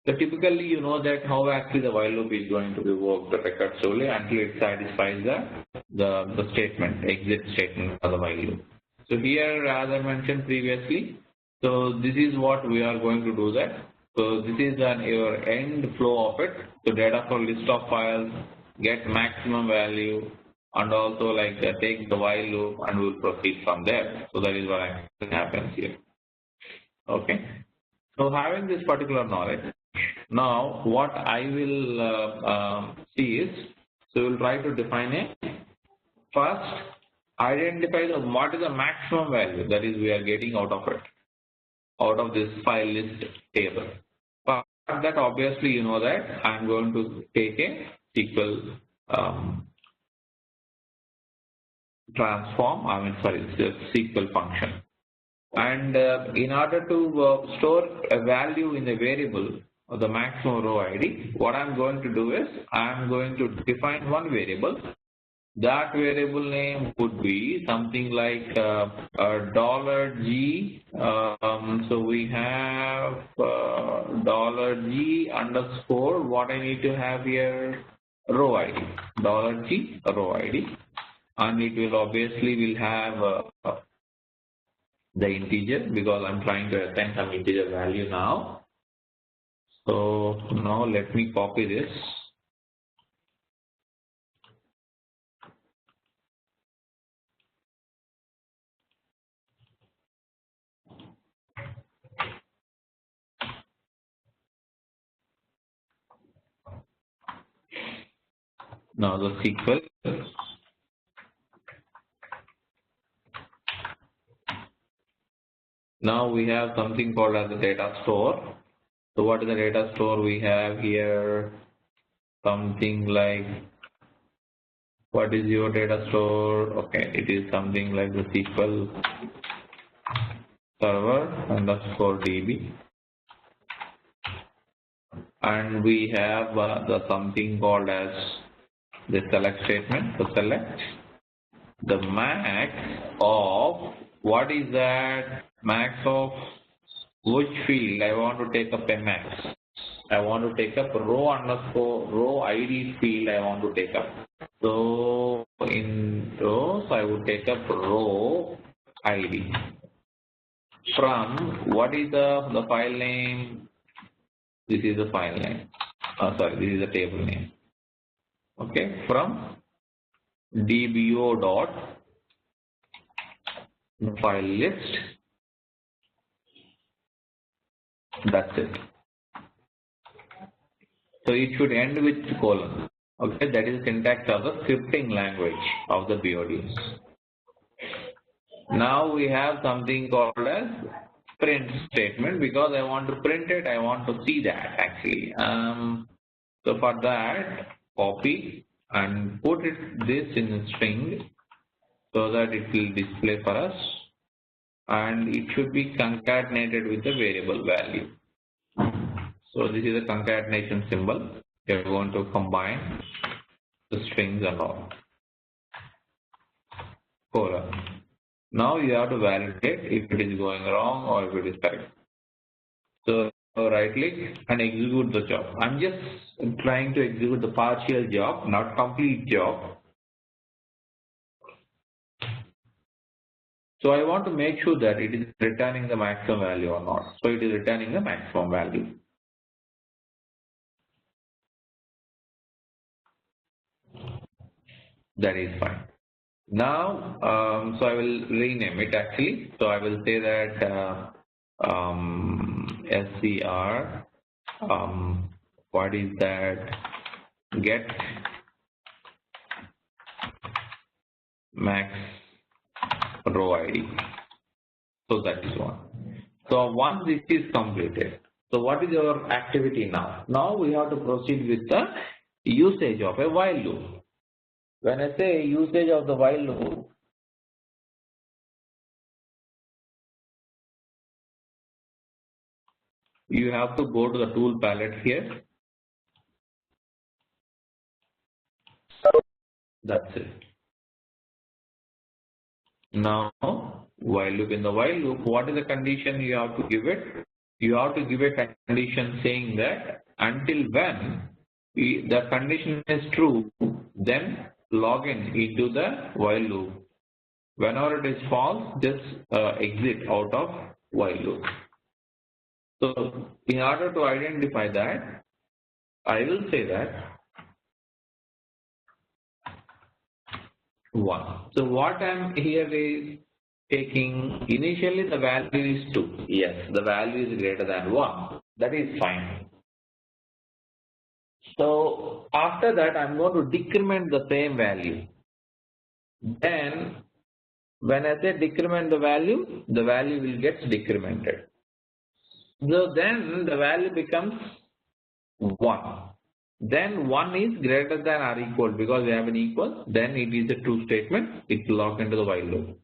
So typically, you know that how actually the while loop is going to be worked, the record solely until it satisfies the statement, exit statement of the while loop. So here, as I mentioned previously, so this is what we are going to do that. So this is your end flow of it. So data for list of files, get maximum value, and also like take the while loop, and we'll proceed from there. So that is what actually happens here. Okay. So having this particular knowledge, now what I will see is, so we'll try to define a first identify what is the maximum value that is we are getting out of it, out of this file list table. For that, obviously you know that I'm going to take a SQL transform, the SQL function. And in order to store a value in a variable of the maximum row ID, what I'm going to do is I'm going to define one variable. That variable name would be something like $G. So we have $G underscore what I need to have here, row ID, $G row ID, and it will obviously will have the integer, because I'm trying to assign some integer value now. So now let me copy this. Now the SQL. Now we have something called as the data store. So what is the data store we have here? Something like, what is your data store? Okay, it is something like the SQL server underscore DB. And we have the something called as the select statement. So select the max of, what is that max of which field I want to take up a max. I want to take up row underscore row ID field I want to take up. So in rows I would take up row ID from, what is the file name? This is the file name. This is the table name. Okay, from dbo dot file list. That's it. So it should end with colon. Okay, that is syntax of the scripting language of the BODs. Now we have something called as print statement, because I want to print it, I want to see that actually. So for that, copy and put this in a string so that it will display for us, and it should be concatenated with the variable value. So this is a concatenation symbol. We are going to combine the strings and all. Colon. Now you have to validate if it is going wrong or if it is correct. So right click and execute the job. I'm just trying to execute the partial job, not complete job. So I want to make sure that it is returning the maximum value or not. So it is returning the maximum value. That is fine. Now, so I will rename it actually. So I will say that SCR, what is that? Get max row ID. So that is one. So once this is completed, so what is our activity now? Now we have to proceed with the usage of a while loop. When I say usage of the while loop, you have to go to the tool palette here. That's it. Now, while loop, in the while loop, what is the condition you have to give it? You have to give a condition saying that until when the condition is true, then log in into the while loop. Whenever it is false, just exit out of while loop. So in order to identify that, I will say that 1. So what I am here is taking initially the value is 2. Yes, the value is greater than 1. That is fine. So after that I am going to decrement the same value. Then when I say decrement the value will get decremented. So then the value becomes 1. Then 1 is greater than or equal, because we have an equal, then it is a true statement, it will log into the while loop.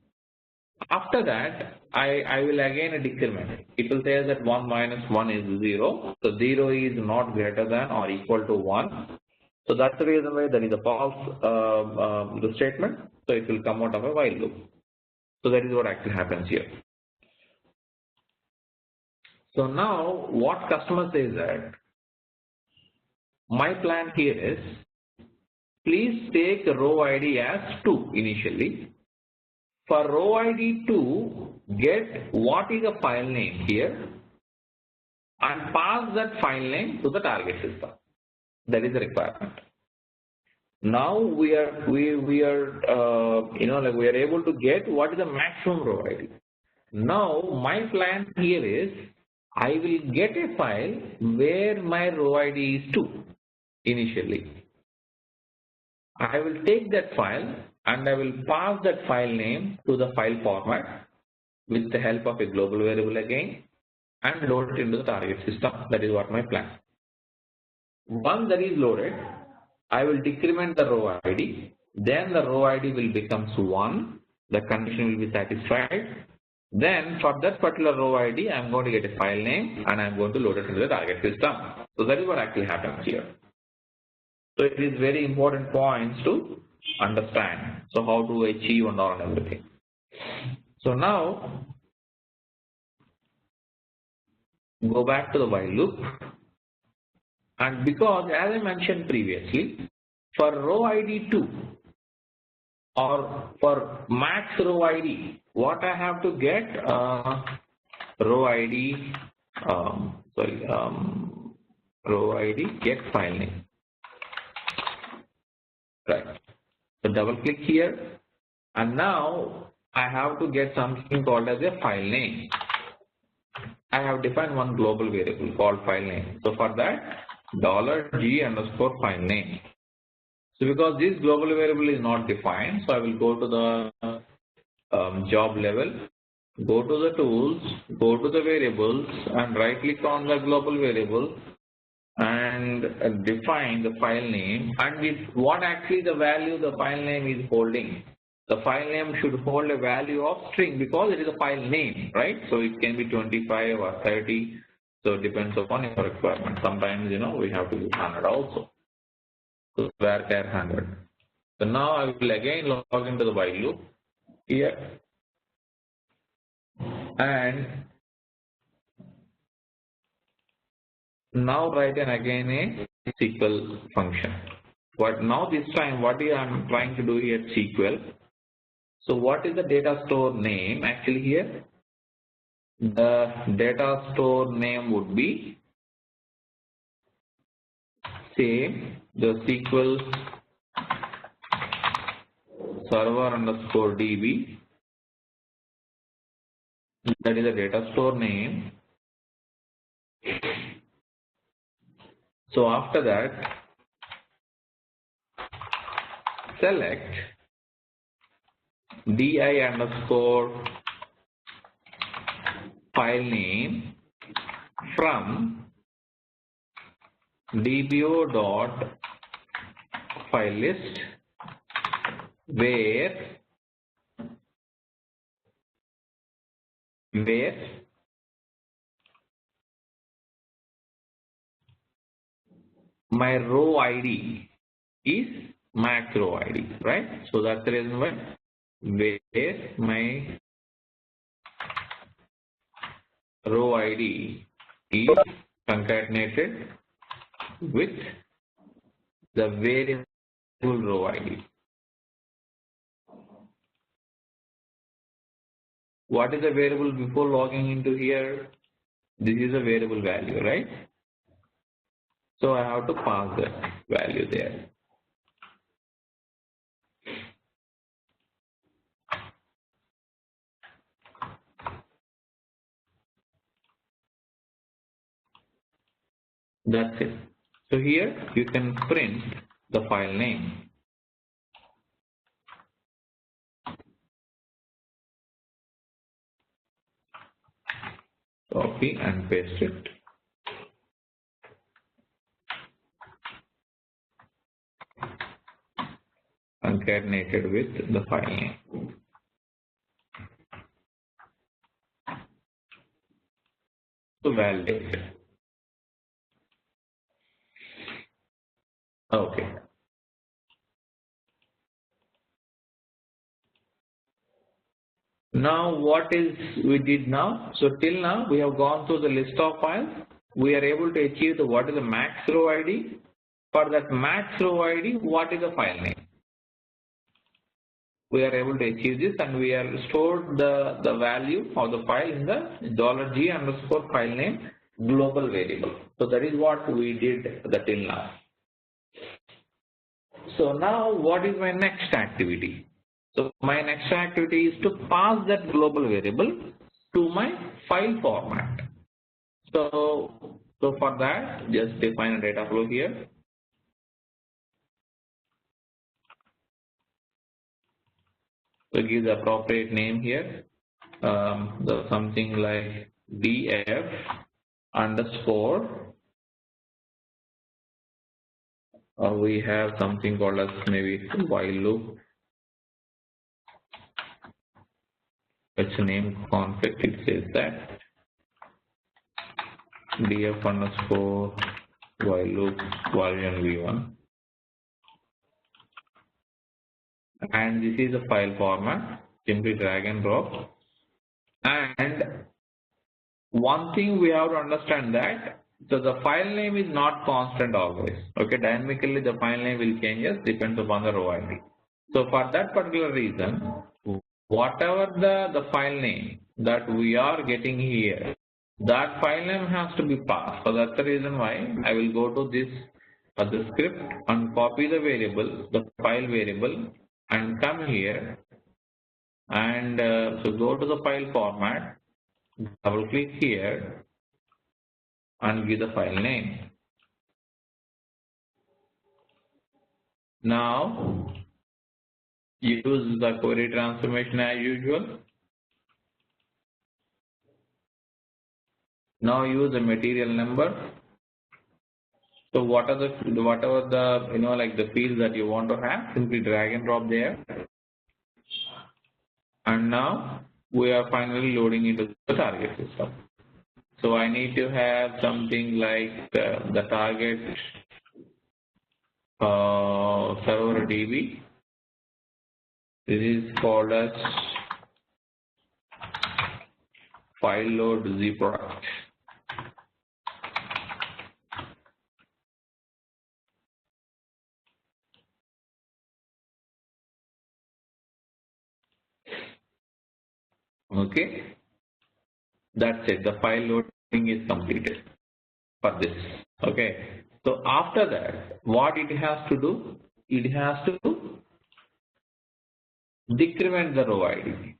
After that, I will again decrement. It will say that 1 minus 1 is 0. So 0 is not greater than or equal to 1. So that's the reason why there is a false the statement. So it will come out of a while loop. So that is what actually happens here. So now what customer says that my plan here is, please take row ID as 2 initially. For row ID 2, get what is the file name here and pass that file name to the target system. That is the requirement. Now we are able to get what is the maximum row ID. Now my plan here is, I will get a file where my row ID is 2 initially. I will take that file and I will pass that file name to the file format with the help of a global variable again and load it into the target system. That is what my plan. Once that is loaded, I will decrement the row ID. Then the row ID will become 1. The condition will be satisfied. Then for that particular row ID, I am going to get a file name and I am going to load it into the target system. So that is what actually happens here. So it is very important points to understand. So how to achieve and all and everything. So now go back to the while loop. And because as I mentioned previously, for row ID 2 or for max row ID, what I have to get row ID, row ID get file name. Right. So double click here, and now I have to get something called as a file name. I have defined one global variable called file name. So for that, $G_file name. So because this global variable is not defined, so I will go to the job level, go to the tools, go to the variables, and right click on the global variable and define the file name, and with what actually the value the file name is holding. The file name should hold a value of string because it is a file name, right? So it can be 25 or 30. So it depends upon your requirement. Sometimes, we have to use 100 also. So varchar 100. So now I will again log into the while loop here and now write again a SQL function. But now this time what I am trying to do here SQL. So what is the data store name actually here? The data store name would be same, the SQL server underscore DB, that is the data store name. So after that, select di underscore file name from dbo dot file list, where my row ID is max row ID, right? So that's the reason why where my row ID is concatenated with the variable row ID. What is the variable before logging into here? This is a variable value, right? So I have to pass that value there. That's it. So here you can print the file name. Copy and paste it. Concatenated with the file name. So validate. Okay. Now what is we did now? So till now we have gone through the list of files. We are able to achieve the what is the max row ID. For that max row ID, what is the file name? We are able to achieve this, and we are stored the value of the file in the $G underscore file name global variable. So that is what we did till now. So now what is my next activity? So my next activity is to pass that global variable to my file format. So for that, just define a data flow here. So give the appropriate name here, something like df underscore. We have something called as maybe while loop. It's a name conflict. It says that df underscore while loop version v1. And this is a file format. Simply drag and drop. And one thing we have to understand that so the file name is not constant always. Okay, dynamically the file name will change depends upon the row ID. So for that particular reason, whatever the file name that we are getting here, that file name has to be passed. So that's the reason why I will go to this the script and copy the variable, the file variable, and come here and so go to the file format, double click here and give the file name. Now use the query transformation as usual. Now use the material number. So whatever the like the fields that you want to have, simply drag and drop there. And now we are finally loading into the target system. So I need to have something like the target server DB. This is called as file load Z product. Okay, that's it. The file loading is completed for this. Okay, so after that, what it has to do? It has to decrement the row ID.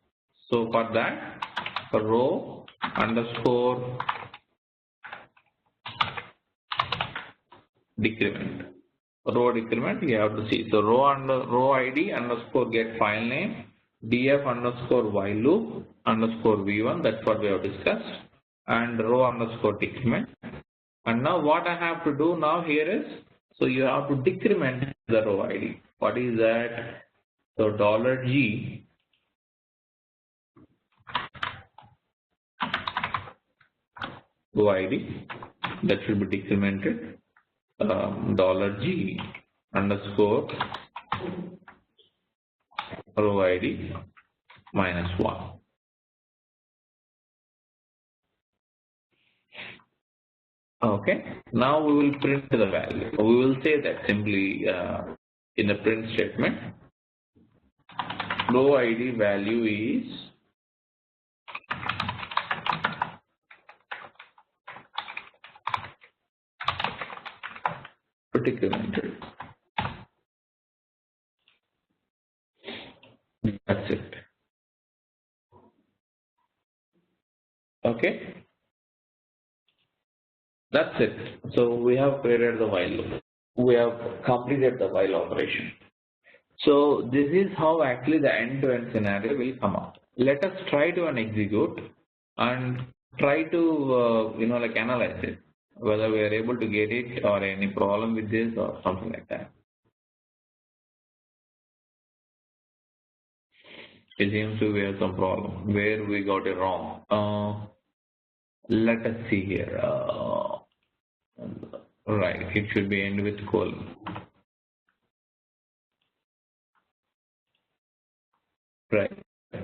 So for that, row underscore decrement. Row decrement you have to see. So row ID underscore get file name, df underscore while loop underscore v1. That's what we have discussed, and row underscore decrement. And now what I have to do now here is, so you have to decrement the row ID. What is that? So $G row ID, that should be decremented. $G underscore row ID -1. Okay, now we will print the value. We will say that simply in the print statement, row ID value is decremented. That's it. Okay. That's it. So we have created the while loop. We have completed the while operation. So this is how actually the end-to-end scenario will come out. Let us try to execute and try to like analyze it, whether we are able to get it or any problem with this or something like that. It seems to be some problem where we got it wrong. Let us see here. Right, it should be end with colon. Right,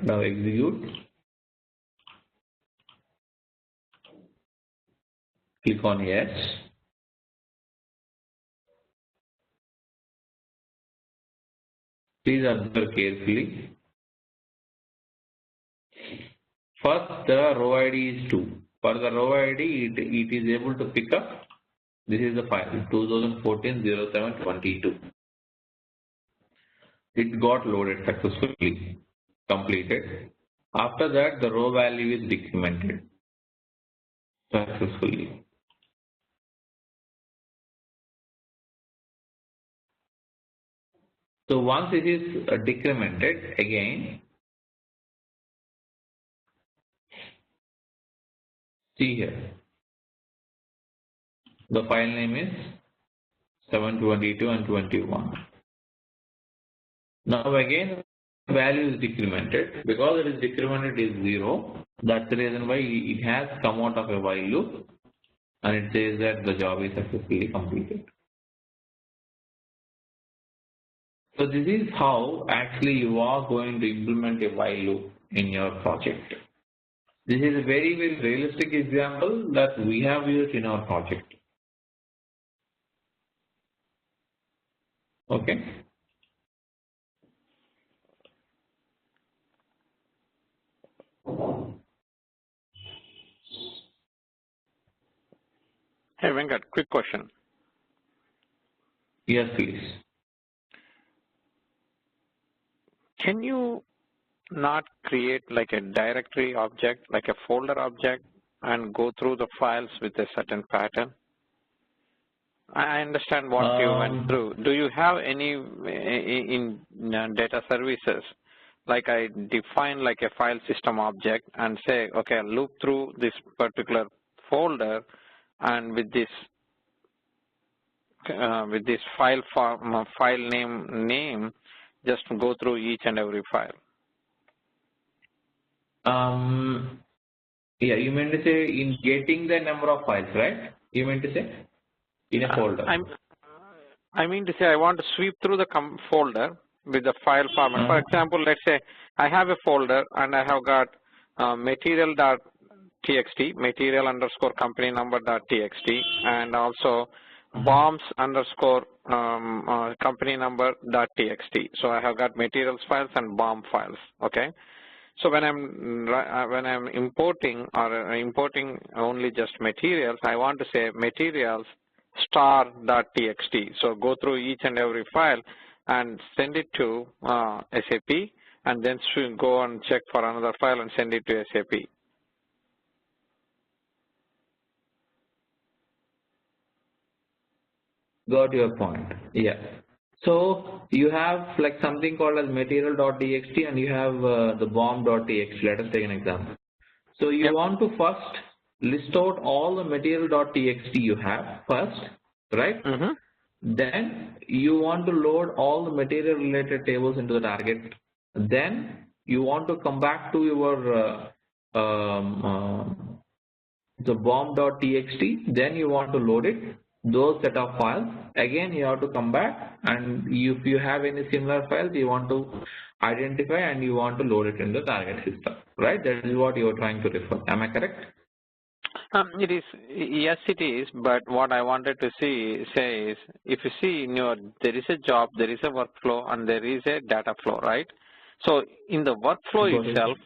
now execute. Click on yes. Please observe carefully. First, the row ID is 2. For the row ID, it is able to pick up. This is the file 2014-07-22. It got loaded successfully, completed. After that, the row value is decremented successfully. So once it is decremented, again, see here, the file name is 722 and 21. Now again, value is decremented. Because it is decremented, it is 0. That's the reason why it has come out of a while loop and it says that the job is successfully completed. So this is how actually you are going to implement a while loop in your project. This is a very, very realistic example that we have used in our project. Okay. Hey Venkat, quick question. Yes, please. Can you not create like a directory object, like a folder object, and go through the files with a certain pattern? I understand what you went through. Do you have any in data services, like I define like a file system object and say, okay, loop through this particular folder, and with this file name, just go through each and every file? Yeah, you meant to say in getting the number of files, right? You meant to say in a folder. I mean to say I want to sweep through the folder with the file format. For example, let's say I have a folder and I have got material.txt, material underscore company number.txt, and also bombs underscore company number.txt. So I have got materials files and bomb files. Okay. So when I'm importing only just materials, I want to say materials star.txt. So go through each and every file and send it to SAP and then go and check for another file and send it to SAP. Got your point. Yeah. So you have like something called as material.txt and you have the bomb.txt. Let us take an example. So you want to first list out all the material.txt you have first, right? Then you want to load all the material related tables into the target. Then you want to come back to your the bomb.txt. Then you want to load it, those set of files. Again, you have to come back, and if you have any similar files, you want to identify and you want to load it in the target system, right? That is what you are trying to refer. Am I correct? It is, yes, it is. But what I wanted to say is, if you see in your, there is a job, there is a workflow, and there is a data flow, right? So in the workflow itself,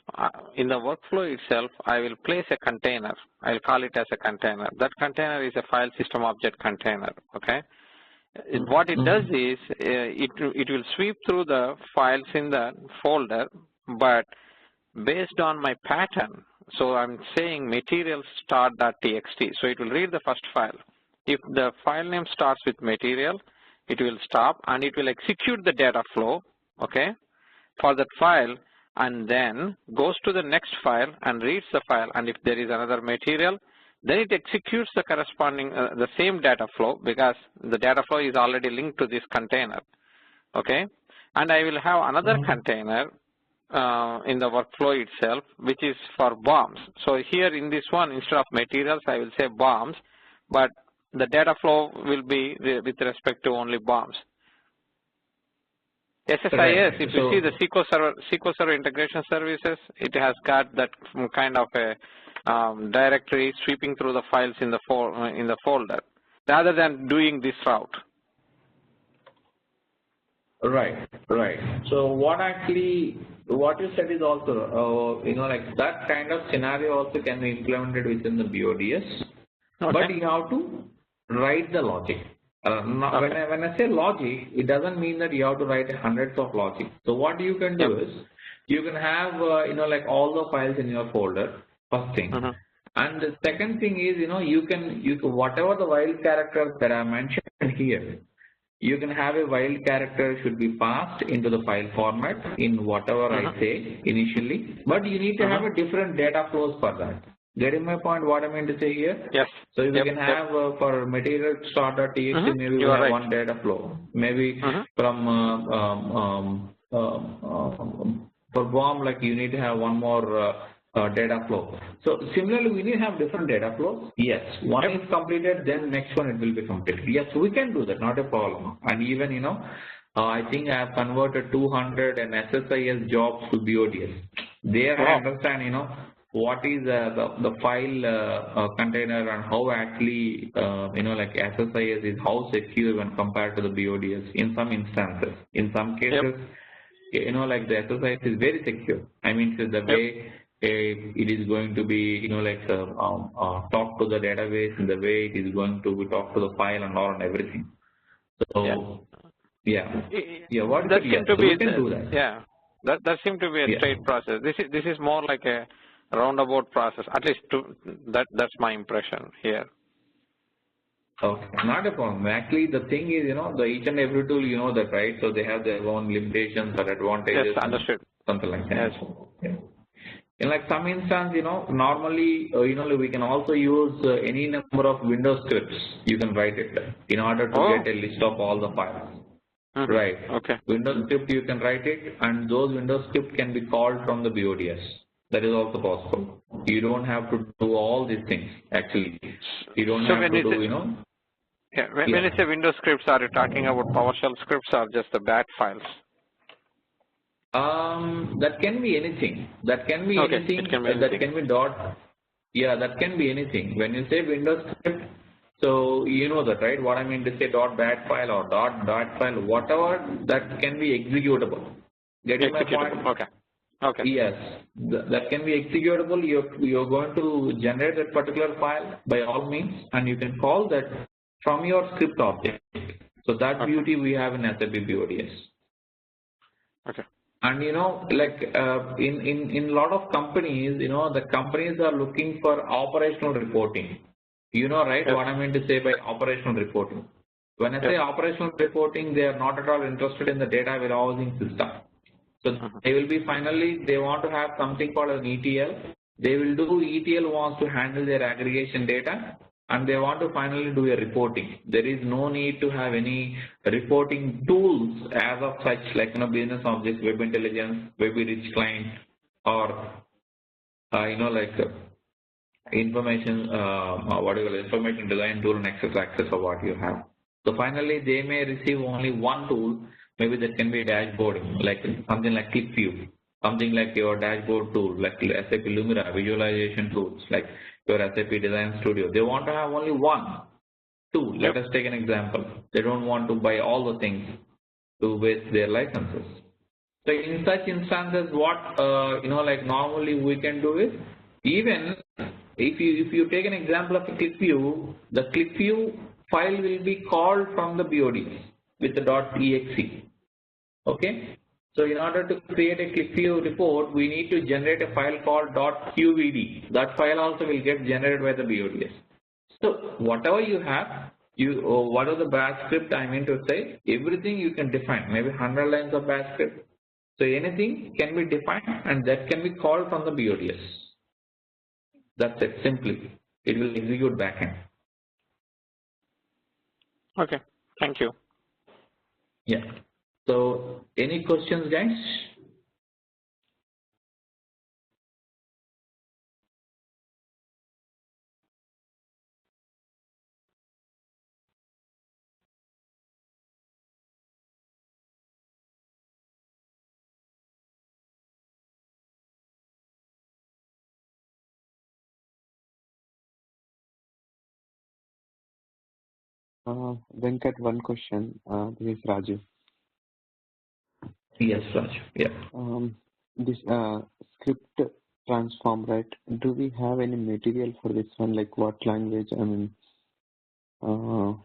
I will place a container. I'll call it as a container. That container is a file system object container. Okay. What it does is it will sweep through the files in the folder, but based on my pattern. So I'm saying material start.txt. So it will read the first file. If the file name starts with material, it will stop and it will execute the data flow, okay, for that file, and then goes to the next file and reads the file. And if there is another material, then it executes the corresponding, the same data flow, because the data flow is already linked to this container, okay. And I will have another container in the workflow itself, which is for bombs. So here in this one, instead of materials, I will say bombs, but the data flow will be with respect to only bombs. SSIS, if you see the SQL Server Integration Services, it has got that kind of a directory sweeping through the files in the folder, rather than doing this route. Right. So what you said is also, like that kind of scenario also can be implemented within the BODS, but you have to write the logic. When I say logic, it doesn't mean that you have to write hundreds of logic. So what you can do is, you can have, like all the files in your folder, first thing. And the second thing is, you can whatever the wild characters that I mentioned here, you can have a wild character should be passed into the file format in whatever I say initially, but you need to have a different data flows for that. Getting my point, what I mean to say here? Yes. So if you can have for material start.txt, maybe we have one data flow. Maybe from for bomb, like you need to have one more data flow. So similarly, we need to have different data flows. Yes, one is completed, then next one it will be completed. Yes, we can do that, not a problem. And even I think I have converted 200 and SSIS jobs to BODS. There I understand what is the file container and how actually like SSIS is how secure when compared to the BODS in some instances. In some cases, like the SSIS is very secure. I mean, so the way it is going to be, like talk to the database, in the way it is going to be talk to the file and all and everything. So what that seems to be we can do that. Yeah, that seems to be a straight process. This is more like a roundabout process. At least that's my impression here. Okay, not a problem. Actually, the thing is, the each and every tool, that, right? So they have their own limitations or advantages. Yes, understood. Something like that. Yes. In like some instance, normally, we can also use any number of Windows scripts. You can write it in order to get a list of all the files. Right. Okay. Windows script, you can write it, and those Windows script can be called from the BODS. That is also possible. You don't have to do all these things, actually. You don't have to do, Yeah, when you say Windows scripts, are you talking about PowerShell scripts or just the BAT files? That can be anything. That can be anything. That can be dot. Yeah, that can be anything. When you say Windows script, so you know that, right? What I mean to say .bat file or .dot file, whatever that can be executable. Getting my point? Okay. Yes, that can be executable. You're going to generate that particular file by all means, and you can call that from your script object. So that beauty we have in SAP BODS. Okay. And like in a lot of companies, the companies are looking for operational reporting. Right? Yep. What I mean to say by operational reporting. When I say Yep. operational reporting, they are not at all interested in the data warehousing system. So they will be they want to have something called an ETL. They will do ETL wants to handle their aggregation data, and they want to finally do a reporting. There is no need to have any reporting tools as of such, like business objects, web intelligence, web rich client, or like information information design tool and access of what you have. So finally they may receive only one tool. Maybe that can be dashboarding, like something like ClickView, something like your dashboard tool, like SAP Lumira visualization tools, like your SAP Design Studio. They want to have only one tool. Let us take an example. They don't want to buy all the things to waste their licenses. So in such instances, what like normally we can do is, even if you take an example of a ClickView, the ClickView file will be called from the BODs with the .exe. Okay. So in order to create a ClickView report, we need to generate a file called .qvd. That file also will get generated by the BODs. So whatever you have, what are the bash script I mean to say, everything you can define, maybe 100 lines of bash script. So anything can be defined and that can be called from the BODs. That's it, simply. It will execute backend. Okay, thank you. Yeah. So any questions, guys? Venkat, one question. This is Raju. Yes, Raju. Yeah. This script transform, right? Do we have any material for this one? Like what language? I mean, for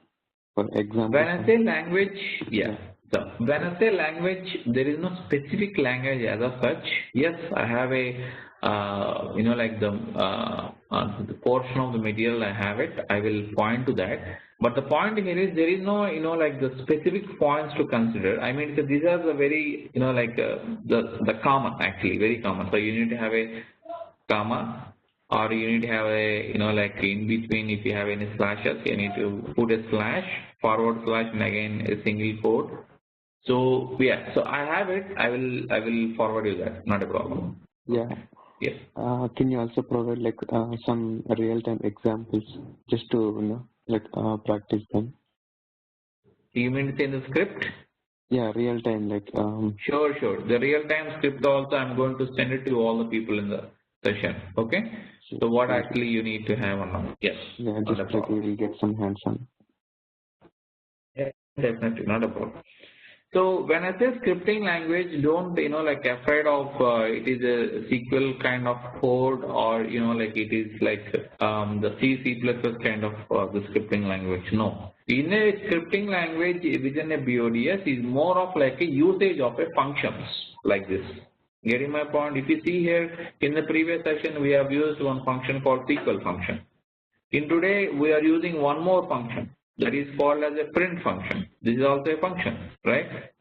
example. When I say language, yeah. So when I say language, there is no specific language as of such. Yes, I have a like the portion of the material I have it. I will point to that. But the point here is there is no like the specific points to consider. I mean, so these are the very like the common, actually very common. So you need to have a comma, or you need to have a like in between. If you have any slashes, you need to put a slash, forward slash, and again a single quote. So yeah, so I have it. I will forward you that. Not a problem. Yeah. Yes. Can you also provide like some real-time examples just to like practice them? You mean to say in the script? Yeah, real-time like. Sure. The real-time script also I'm going to send it to all the people in the session. Okay. So what actually you need to have or not? Yes. Yeah, just like we will get some hands-on. Yeah, definitely, not a problem. So when I say scripting language, don't like afraid of it is a SQL kind of code, or like it is like the C++ kind of the scripting language. No, in a scripting language within a BODS is more of like a usage of a functions like this. Getting my point? If you see here in the previous session, we have used one function called SQL function. In today, we are using one more function that is called as a print function. This is also a function, right?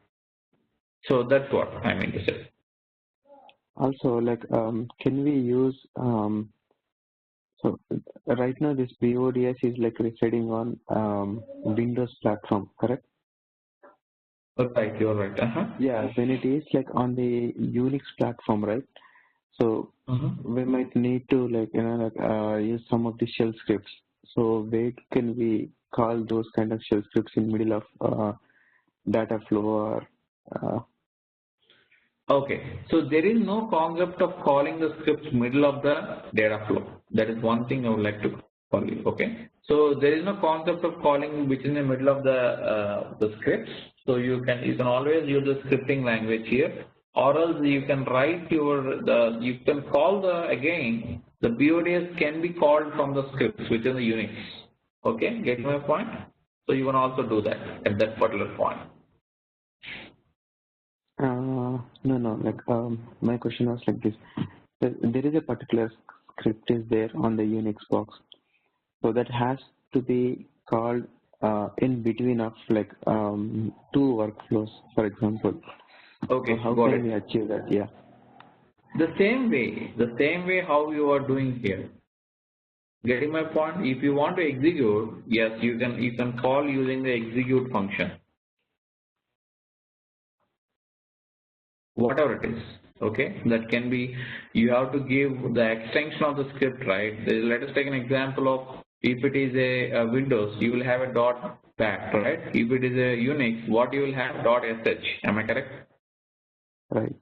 So that's what I mean to say. Also, like, can we use, so right now this BODS is like residing on Windows platform, correct? Right, you're right. Yeah, when it is like on the Unix platform, right? So we might need to like, use some of the shell scripts. So where can we call those kind of shell scripts in middle of data flow or Okay, so there is no concept of calling the scripts middle of the data flow. That is one thing I would like to call you. Okay, so there is no concept of calling which in the middle of the scripts. So you can always use the scripting language here, or else you can write you can call again the BODS can be called from the scripts which is the Unix. Okay, get my point? So you can also do that at that particular point. No, no. Like, my question was like this: there is a particular script is there on the Unix box, so that has to be called in between of like two workflows, for example. Okay, So how got can we it. achieve that? Yeah. The same way how you are doing here. Getting my point? If you want to execute, yes, you can call using the execute function, whatever it is. Okay, that can be, you have to give the extension of the script, right? Let us take an example of, if it is a Windows, you will have a dot back, right? If it is a Unix, what you will have dot sh. Am I correct? Right.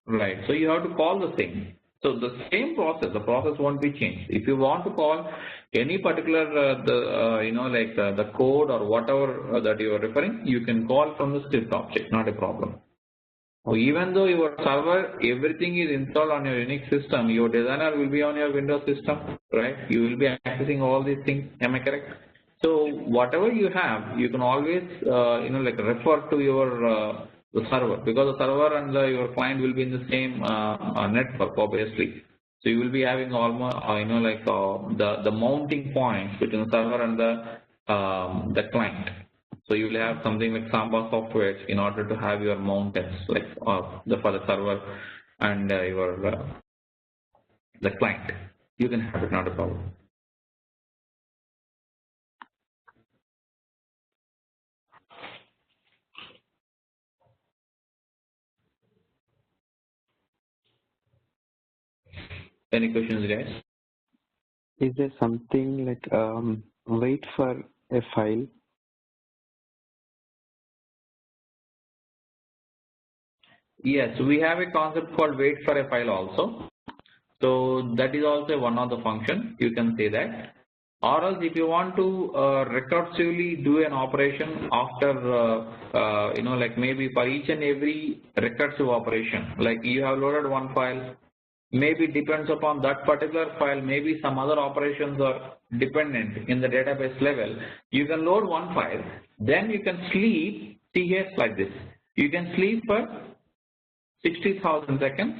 Right. So you have to call the same. So the same process, the process won't be changed. If you want to call any particular the code or whatever that you are referring, you can call from the script object, not a problem. So even though your server, everything is installed on your Unix system, your designer will be on your Windows system, right? You will be accessing all these things. Am I correct? So whatever you have, you can always refer to your the server, because the server and your client will be in the same network, obviously. So you will be having almost the mounting points between the server and the client. So you will have something like Samba software in order to have your mountains like for the server and your the client. You can have it, not a problem. Any questions, guys? Is there something like wait for a file? Yes, we have a concept called wait for a file also. So that is also one of the function. You can say that. Or else if you want to recursively do an operation after, like maybe for each and every recursive operation, like you have loaded one file, maybe depends upon that particular file, maybe some other operations are dependent in the database level. You can load one file, then you can sleep, see here like this. You can sleep for 60,000 seconds.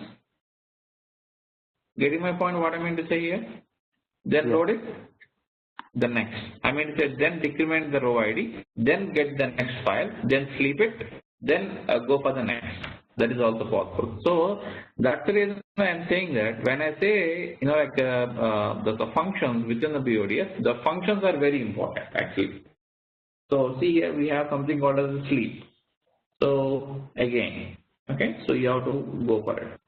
Getting my point, what I mean to say here? Then Yeah. load it, the next. I mean to say, then decrement the row ID, then get the next file, then sleep it, then go for the next. That is also possible. So that's the reason I am saying that when I say, the functions within the BODS, the functions are very important actually. So see here we have something called as a sleep. So again, okay, so you have to go for it.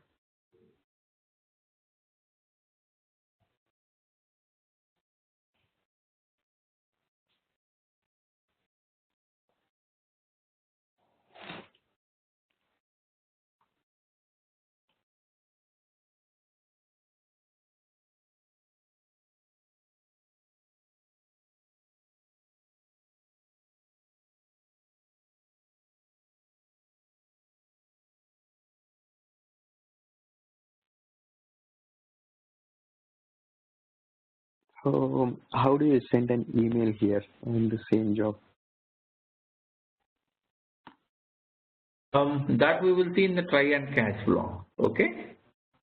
So how do you send an email here in the same job? That we will see in the try and catch block. Okay.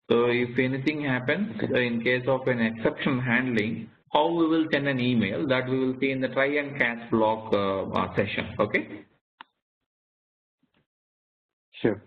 So if anything happens, Okay. in case of an exception handling, how we will send an email, that we will see in the try and catch block session. Okay. Sure.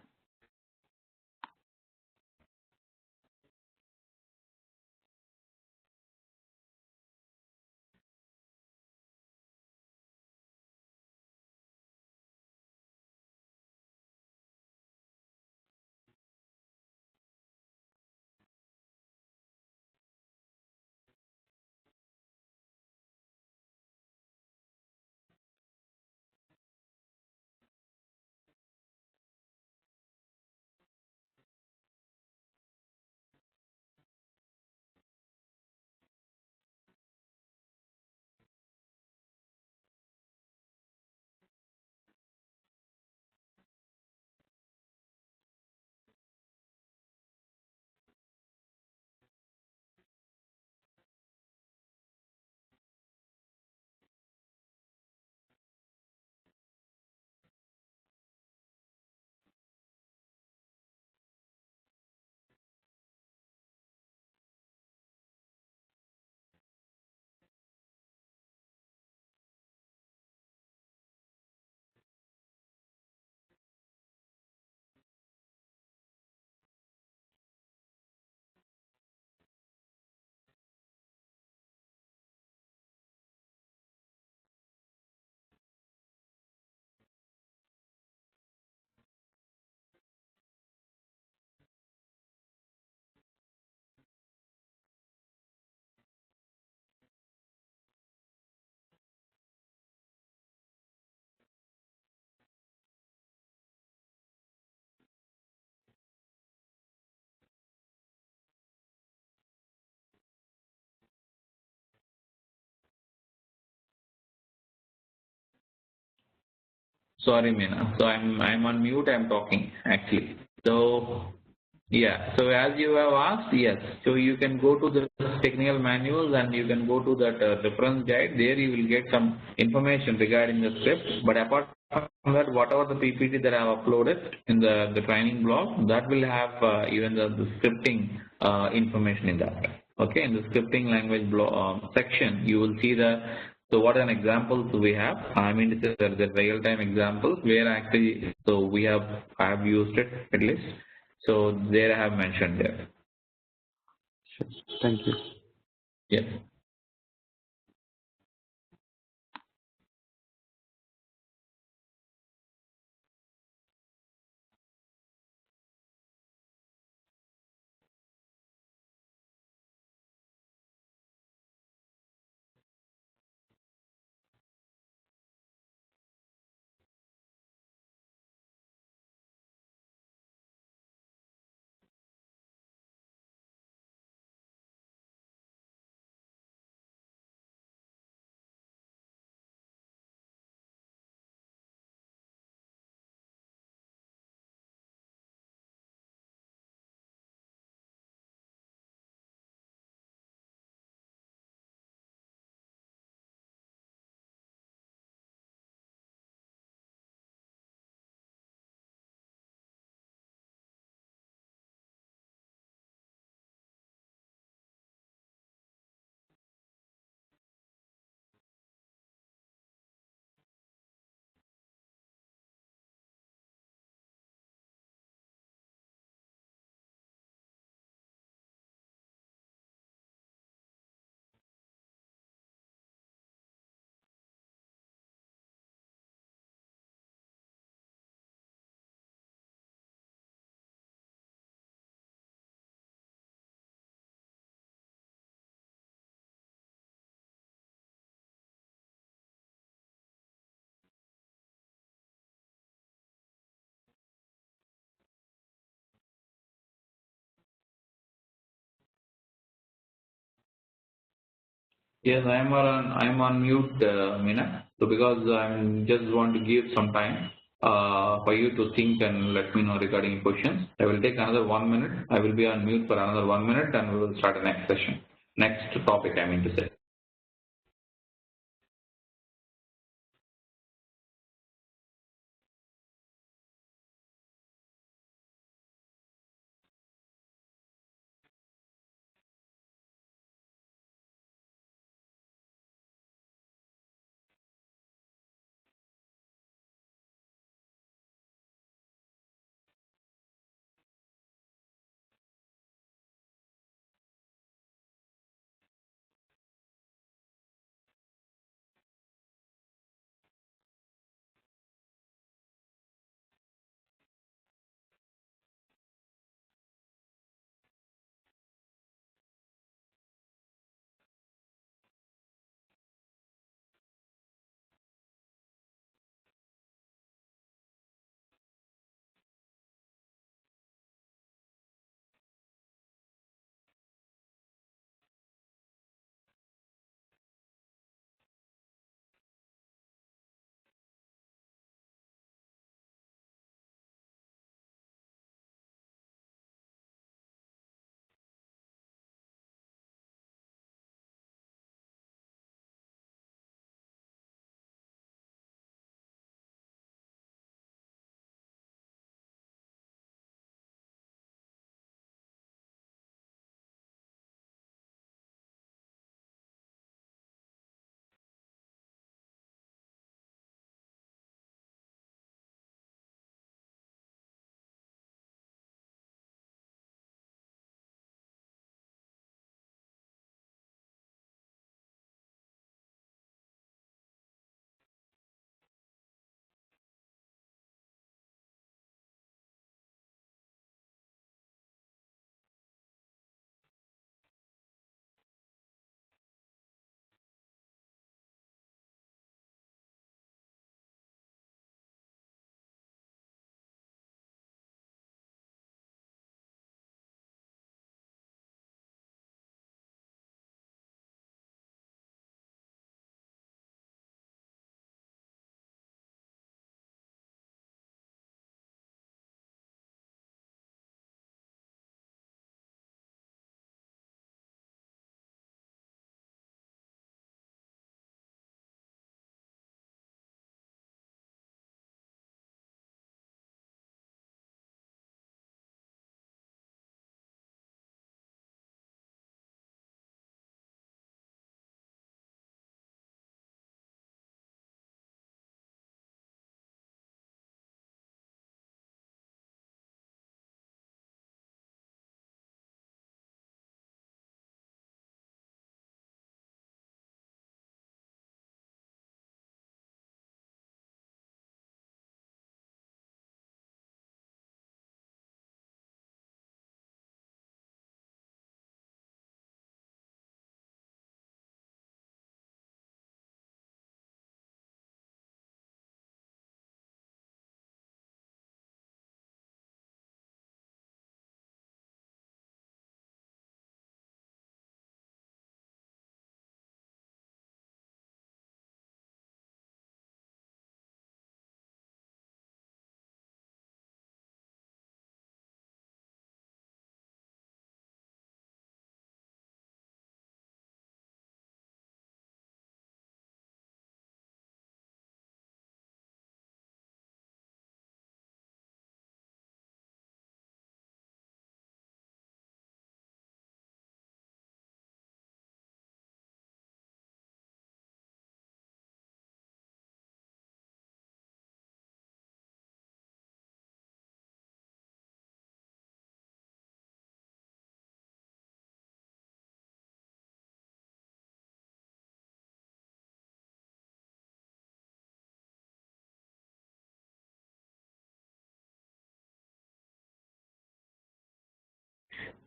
Sorry, Meena. So I'm on mute. I'm talking actually. So yeah. So as you have asked, yes. So you can go to the technical manuals and you can go to that reference guide. There you will get some information regarding the script. But apart from that, whatever the PPT that I have uploaded in the training blog, that will have even the scripting information in that. Okay, in the scripting language blog, section, you will see the so what are an examples we have? I mean, this is the real-time examples where actually, so I have used it at least. So there I have mentioned there. Sure. Thank you. Yes. Yes, I'm on mute, Meena. So because I'm just want to give some time for you to think and let me know regarding questions. I will take another 1 minute. I will be on mute for another 1 minute and we will start the next session. Next topic, I mean to say.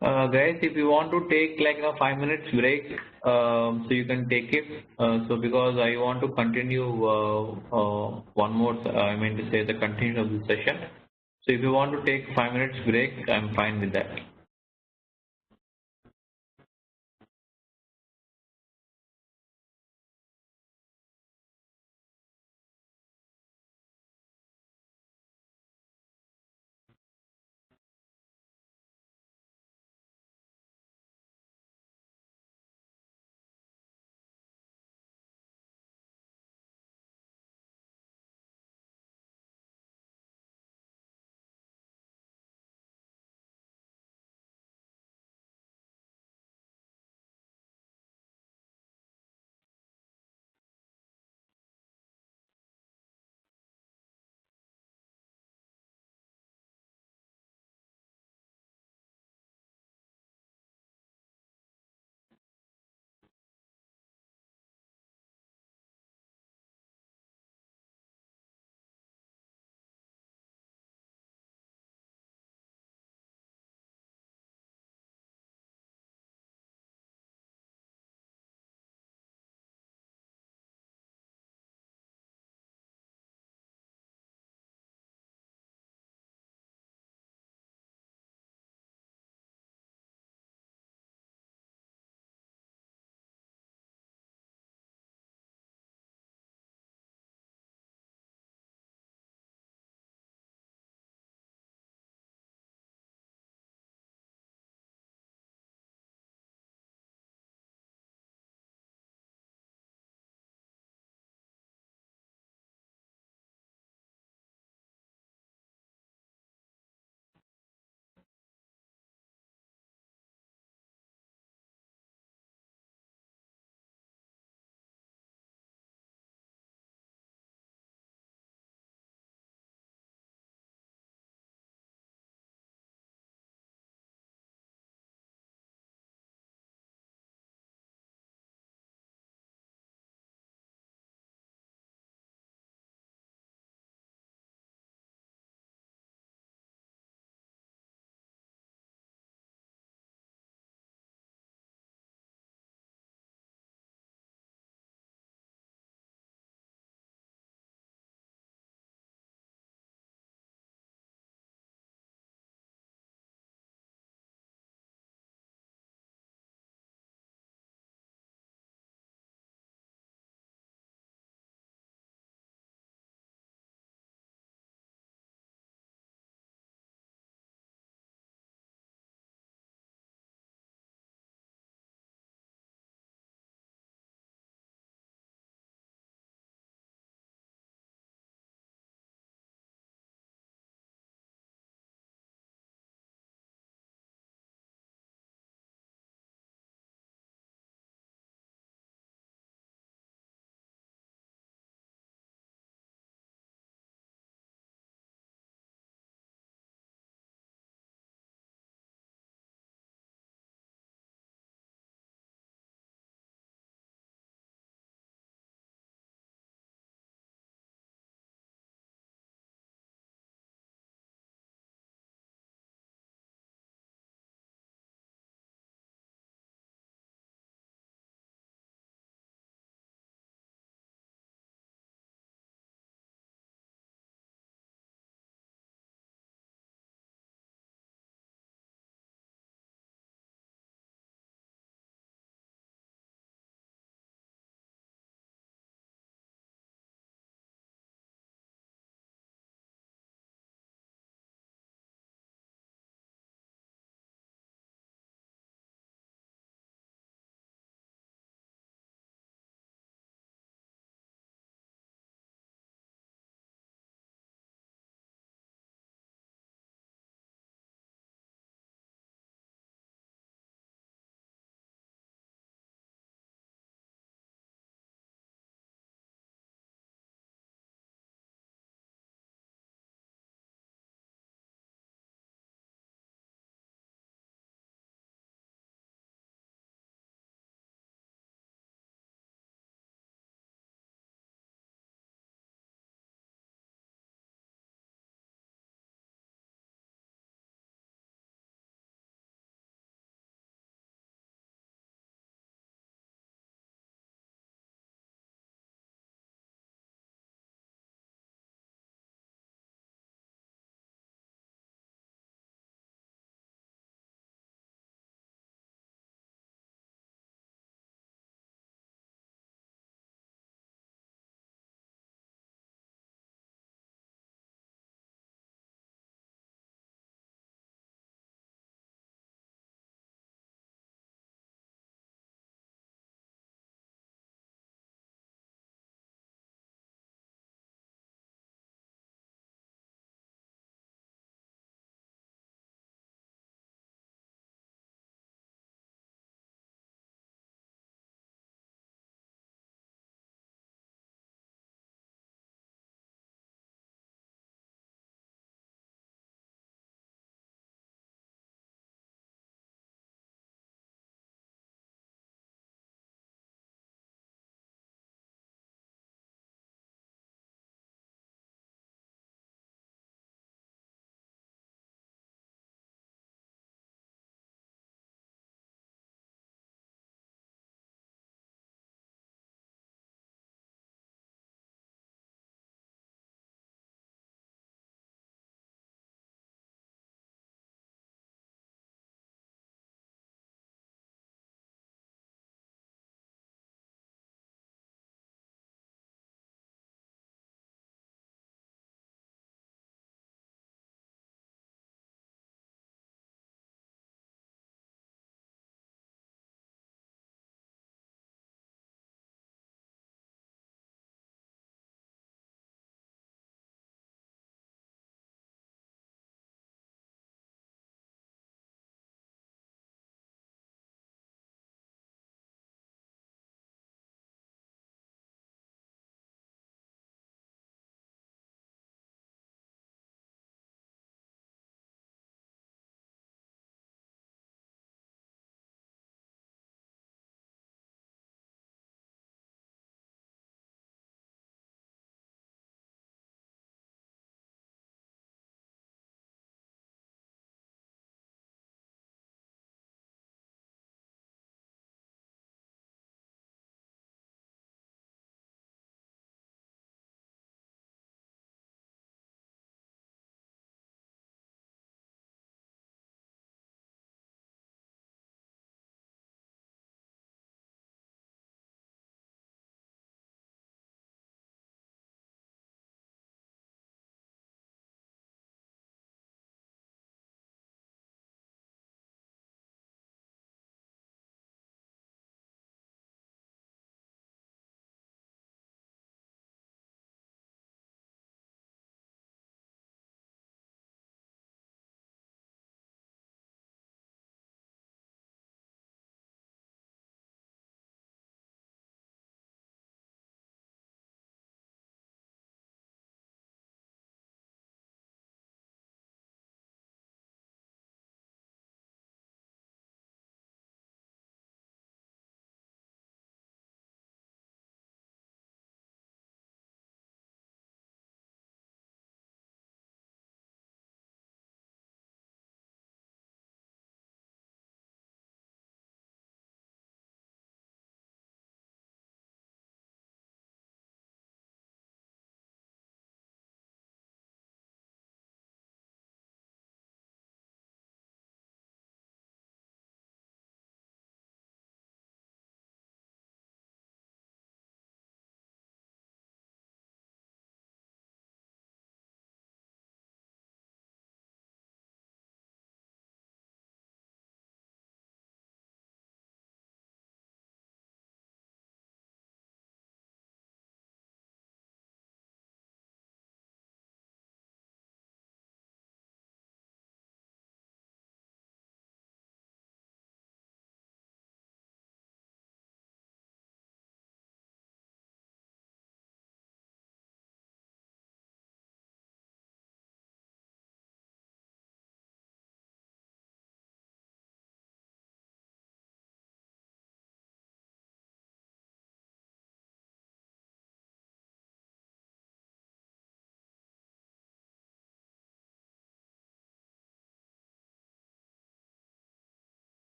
Guys, if you want to take like 5 minutes break, so you can take it. So because I want to continue one more, I mean to say the continuation of the session. So if you want to take 5 minutes break, I'm fine with that.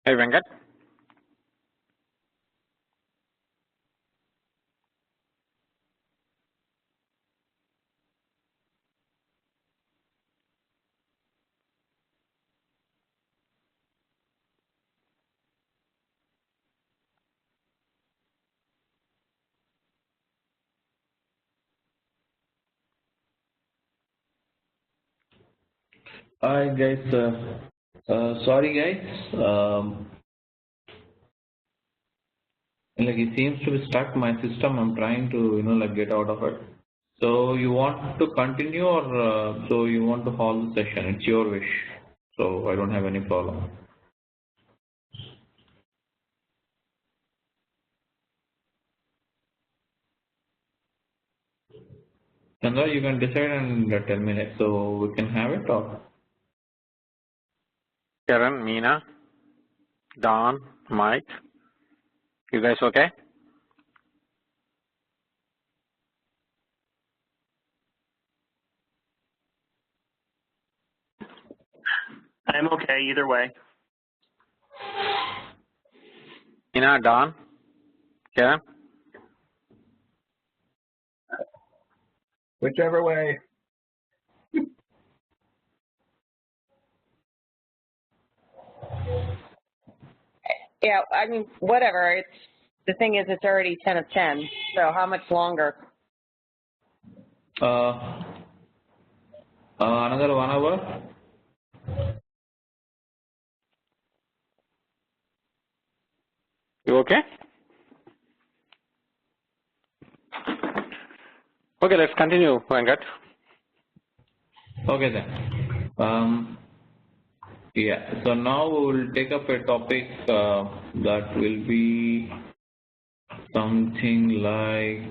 Hey, Venkat. Hi guys, sorry guys, like it seems to be stuck my system. I'm trying to like get out of it. So you want to continue or so you want to hold the session? It's your wish. So I don't have any problem. Chandra, you can decide and tell me next so we can have it or. Karen, Meena, Don, Mike, you guys okay? I'm okay either way. Meena, Don, Karen? Whichever way. Yeah, I mean, whatever. It's the thing is, it's already 10 of 10. So how much longer? Another 1 hour. You okay? Okay, let's continue, Venkat. Okay then. Yeah, so now we will take up a topic that will be something like,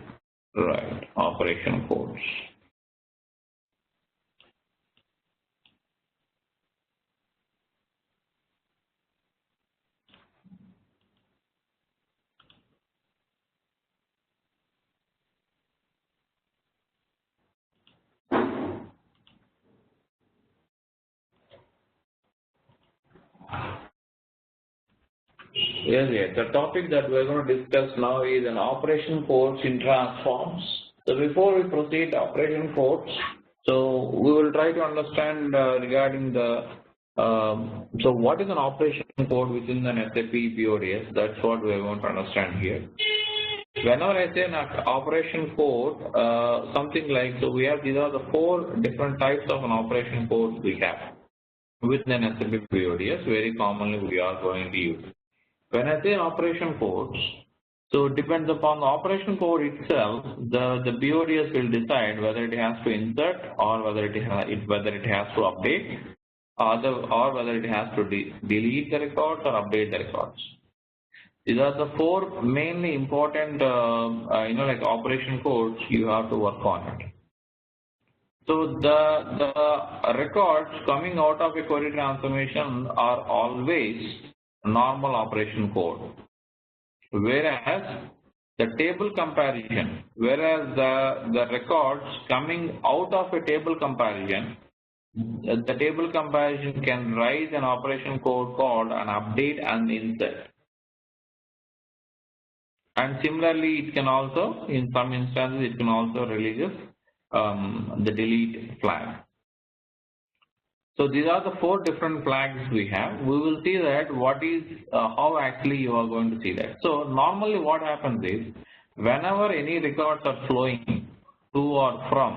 right, operation codes. Yes, yes. The topic that we're going to discuss now is an operation codes in transforms. So before we proceed operation codes, so we will try to understand regarding the so what is an operation code within an SAP BODS? That's what we're going to understand here. Whenever I say an operation code, something like, so we have, these are the 4 different types of an operation codes we have within an SAP BODS. Very commonly we are going to use. When I say operation codes, so it depends upon the operation code itself. The BODS will decide whether it has to insert or whether it has to update, or whether it has to delete the records or update the records. These are the 4 mainly important, like operation codes you have to work on it. So the records coming out of a query transformation are always normal operation code, whereas the table comparison, whereas the records coming out of a table comparison, the table comparison can raise an operation code called an update and insert. And similarly, it can also, in some instances, it can also release the delete flag. So these are the 4 different flags we have. We will see that what is, how actually you are going to see that. So normally what happens is, whenever any records are flowing to or from,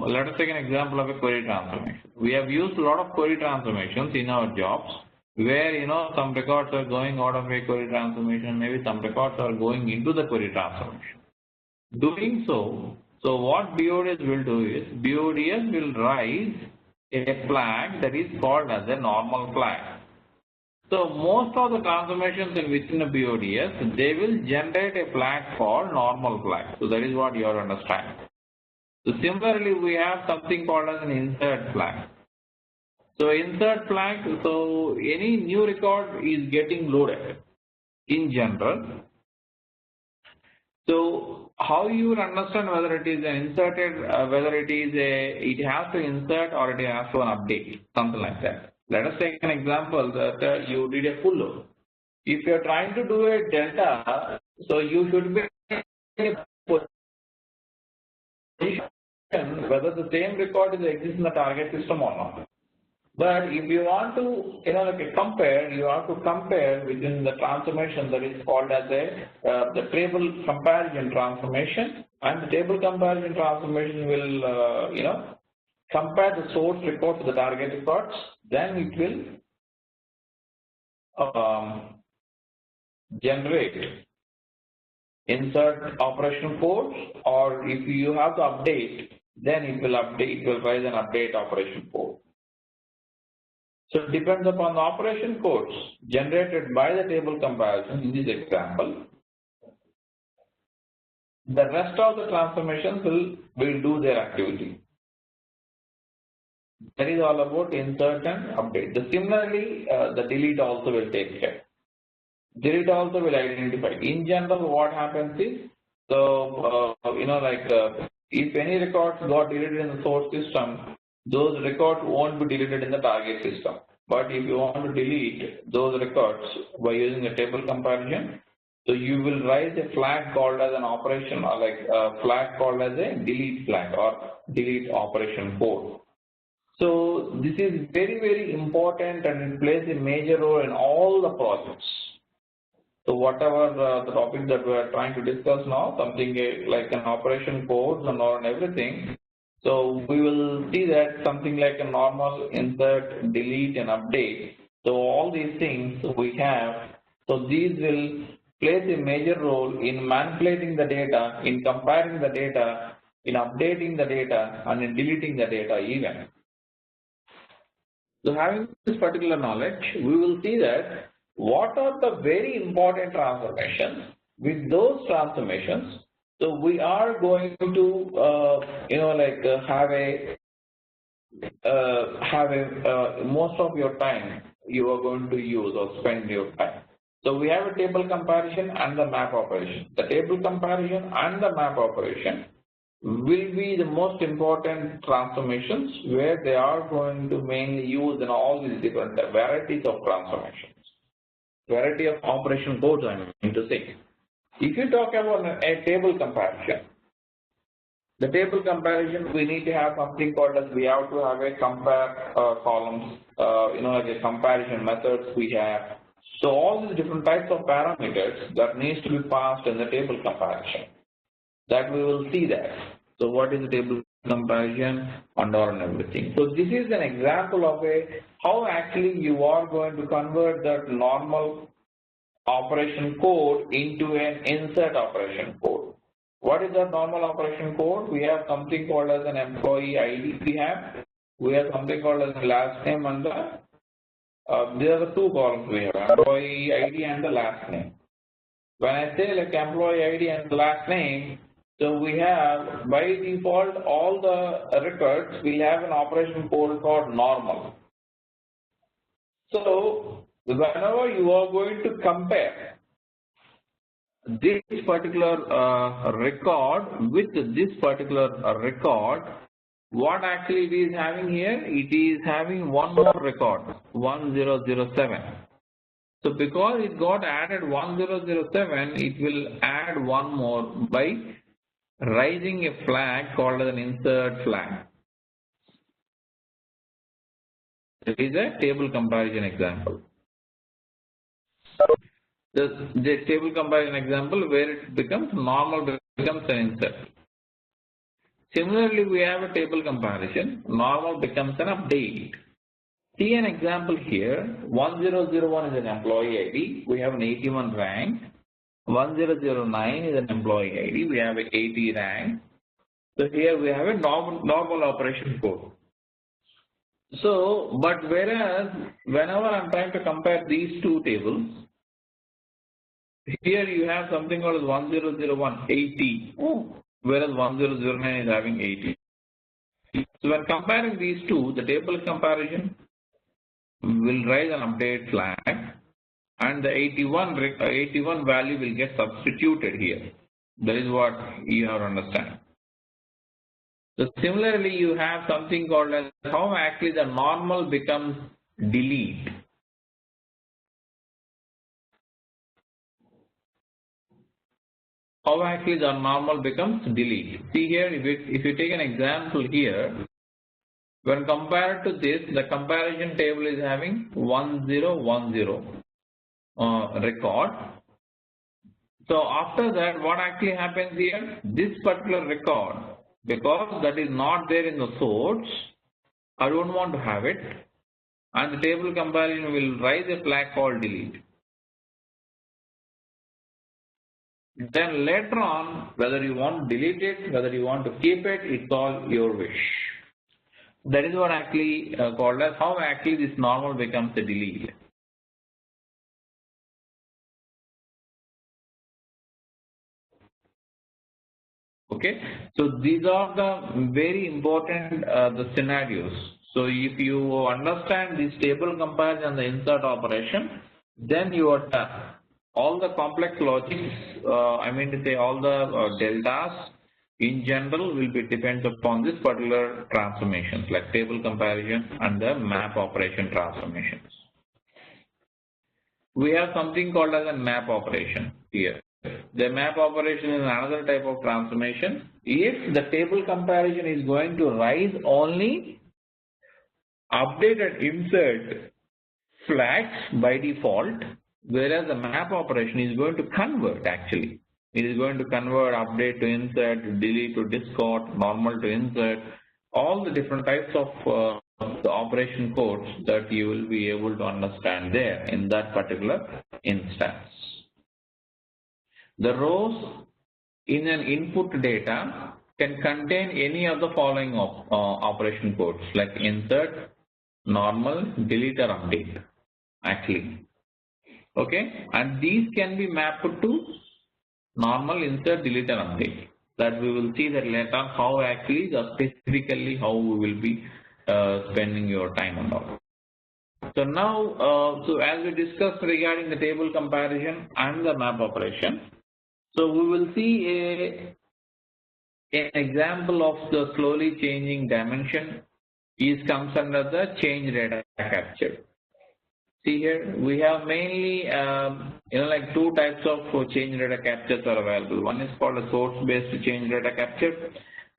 let us take an example of a query transformation. We have used a lot of query transformations in our jobs, where some records are going out of a query transformation, maybe some records are going into the query transformation. Doing so, what BODS will do is, BODS will raise a flag that is called as a normal flag. So most of the transformations within a BODS, they will generate a flag called normal flag. So that is what you are understanding. So similarly, we have something called as an insert flag. So insert flag, so any new record is getting loaded in general. So how you will understand whether it is an inserted, whether it has to insert or it has to an update, something like that. Let us take an example that you did a full load. If you are trying to do a delta, so you should be in a position whether the same record exists in the target system or not. But if you want to, compare, you have to compare within the transformation that is called as the table comparison transformation, and the table comparison transformation will, compare the source record to the target records. Then it will generate insert operation codes, or if you have to update, then it will rise an update operation code. So it depends upon the operation codes generated by the table comparison in this example. The rest of the transformations will do their activity. That is all about insert and update. Similarly, the delete also will take care. Delete also will identify. In general, what happens is, so if any records got deleted in the source system, those records won't be deleted in the target system. But if you want to delete those records by using a table comparison, so you will raise a flag called as an operation, or like a flag called as a delete flag or delete operation code. So this is very, very important, and it plays a major role in all the projects. So whatever the topic that we are trying to discuss now, something like an operation codes and all and everything. So we will see that something like a normal insert, delete and update. So all these things we have, so these will play a major role in manipulating the data, in comparing the data, in updating the data, and in deleting the data even. So having this particular knowledge, we will see that what are the very important transformations. With those transformations, so we are going to most of your time you are going to use or spend your time. So we have a table comparison and the map operation. The table comparison and the map operation will be the most important transformations, where they are going to mainly use in all these different varieties of transformations, variety of operation codes, I mean to say. If you talk about a table comparison, the table comparison, we need to have something called as, we have to have a compare columns, like a comparison methods we have. So all these different types of parameters that needs to be passed in the table comparison, that we will see that. So what is the table comparison and all and everything. So this is an example of how actually you are going to convert that normal operation code into an insert operation code. What is that normal operation code? We have something called as an employee ID. We have something called as the last name, and these are the two columns we have, employee ID and the last name. When I say like employee ID and the last name, so we have by default all the records will have an operation code called normal. So whenever you are going to compare this particular record with this particular record, what actually it is having here? It is having one more record, 1007. So because it got added 1007, it will add one more by raising a flag called as an insert flag. This is a table comparison example. The table comparison example where it becomes normal, becomes an insert. Similarly, we have a table comparison, normal becomes an update. See an example here, 1001 is an employee ID, we have an 81 rank. 1009 is an employee ID, we have an 80 rank. So here we have a normal operation code. So, but whereas whenever I'm trying to compare these two tables, here you have something called 1001 80, whereas 1009 is having 80. So when comparing these two, the table comparison will raise an update flag, and the 81 value will get substituted here. That is what you have to understand. So similarly, you have something called as how actually the normal becomes delete. How actually the normal becomes delete. See here, if you take an example here, when compared to this, the comparison table is having 1010 record. So after that, what actually happens here? This particular record, because that is not there in the source, I don't want to have it, and the table comparison will raise a flag called delete. Then later on, whether you want to delete it, whether you want to keep it, it's all your wish. That is what actually called as how actually this normal becomes a delete. Okay, so these are the very important the scenarios. So if you understand this table comparison and the insert operation, then your all the complex logics, I mean to say all the deltas in general will be depends upon this particular transformations like table comparison and the map operation transformations. We have something called as a map operation here. The map operation is another type of transformation. If the table comparison is going to rise only update and insert flags by default, whereas the map operation is going to convert actually. It is going to convert update to insert, delete to discard, normal to insert, all the different types of the operation codes that you will be able to understand there in that particular instance. The rows in an input data can contain any of the following operation codes like insert, normal, delete or update actually. Okay, and these can be mapped to normal, insert, delete and update. That we will see that later how actually specifically how we will be spending your time on that. So now, so as we discussed regarding the table comparison and the map operation, so we will see an example of the slowly changing dimension comes under the change data capture. See here, we have mainly like two types of change data captures are available. One is called a source-based change data capture,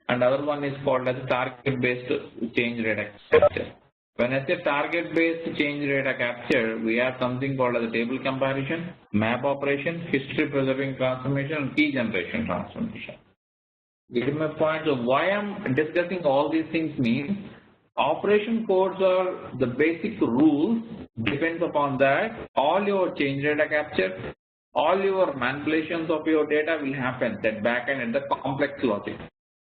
and other one is called as target-based change data capture. When I say target-based change data capture, we have something called as a table comparison, map operation, history preserving transformation, and key generation transformation. Getting my point? So why I'm discussing all these things means operation codes are the basic rules. Depends upon that all your change data capture, all your manipulations of your data will happen at backend and the complex logic.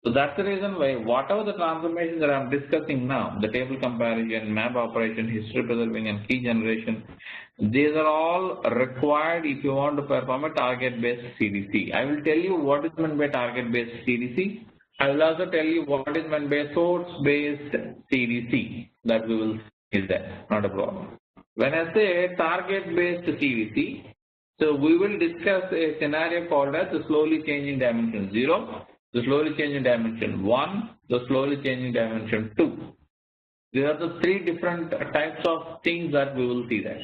So that's the reason why whatever the transformations that I'm discussing now, the table comparison, map operation, history preserving and key generation, these are all required if you want to perform a target-based CDC. I will tell you what is meant by target-based CDC. I will also tell you what is meant by source-based CDC. That we will see that, not a problem. When I say target-based CDC, so we will discuss a scenario called as the slowly changing dimension 0, the slowly changing dimension 1, the slowly changing dimension 2. These are the three different types of things that we will see there.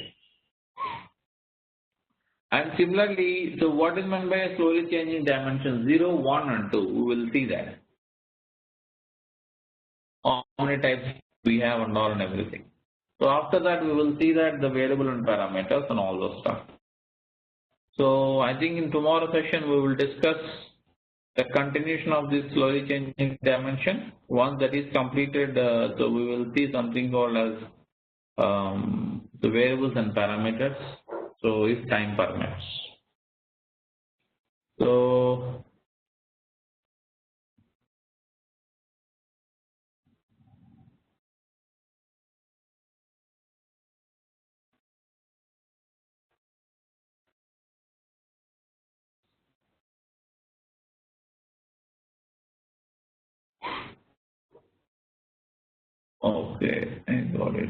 And similarly, so what is meant by a slowly changing dimension 0, 1 and 2, we will see that. How many types we have and all and everything. So after that we will see that the variable and parameters and all those stuff. So I think in tomorrow session we will discuss the continuation of this slowly changing dimension. Once that is completed, so we will see something called as the variables and parameters. So if time permits. So okay, I got it.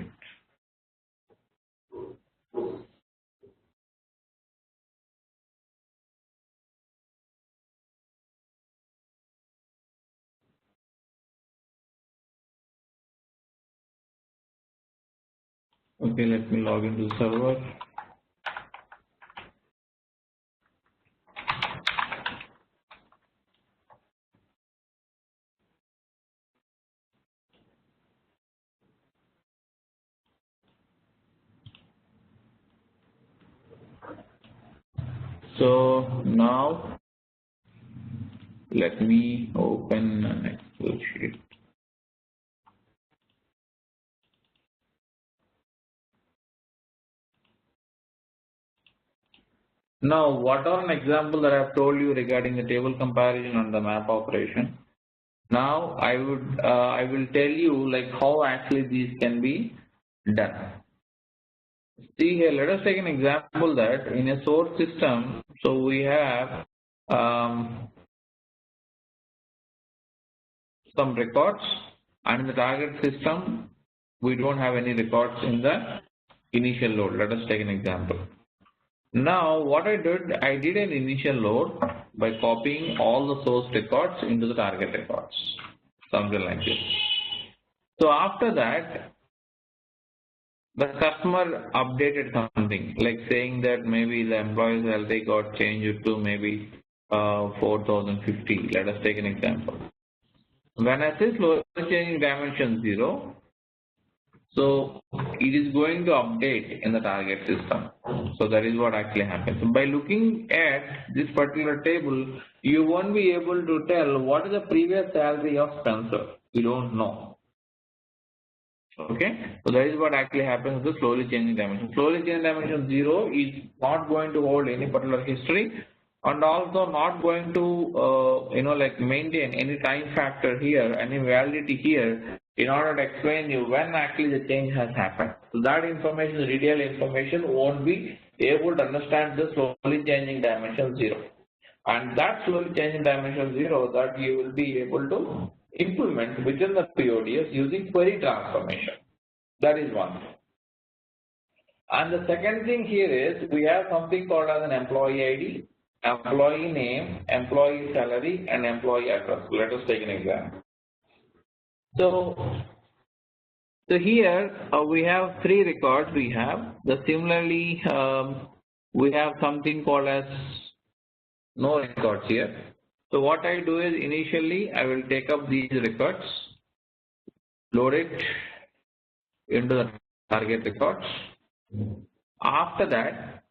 Okay, let me log into the server. So now let me open an Excel sheet. Now, what are an example that I have told you regarding the table comparison and the map operation? Now, I will tell you like how actually these can be done. See here, let us take an example that in a source system, so we have some records, and in the target system, we don't have any records in the initial load. Let us take an example. Now, what I did an initial load by copying all the source records into the target records, something like this. So after that, the customer updated something, like saying that maybe the employee's salary got changed to maybe 4,050. Let us take an example. When I say slowly changing dimension 0, so it is going to update in the target system. So that is what actually happens. So by looking at this particular table, you won't be able to tell what is the previous salary of Spencer. You don't know. Okay, so that is what actually happens with the slowly changing dimension. Slowly changing dimension 0 is not going to hold any particular history, and also not going to like maintain any time factor here, any validity here, in order to explain you when actually the change has happened. So that information, detailed information, won't be able to understand the slowly changing dimension 0. And that slowly changing dimension 0 that you will be able to implement within the PODS using query transformation. That is one thing. And the second thing here is we have something called as an employee ID, employee name, employee salary, and employee address. Let us take an example. So here we have 3 records. We have similarly we have something called as no records here. So what I do is initially I will take up these records, load it into the target records. After that,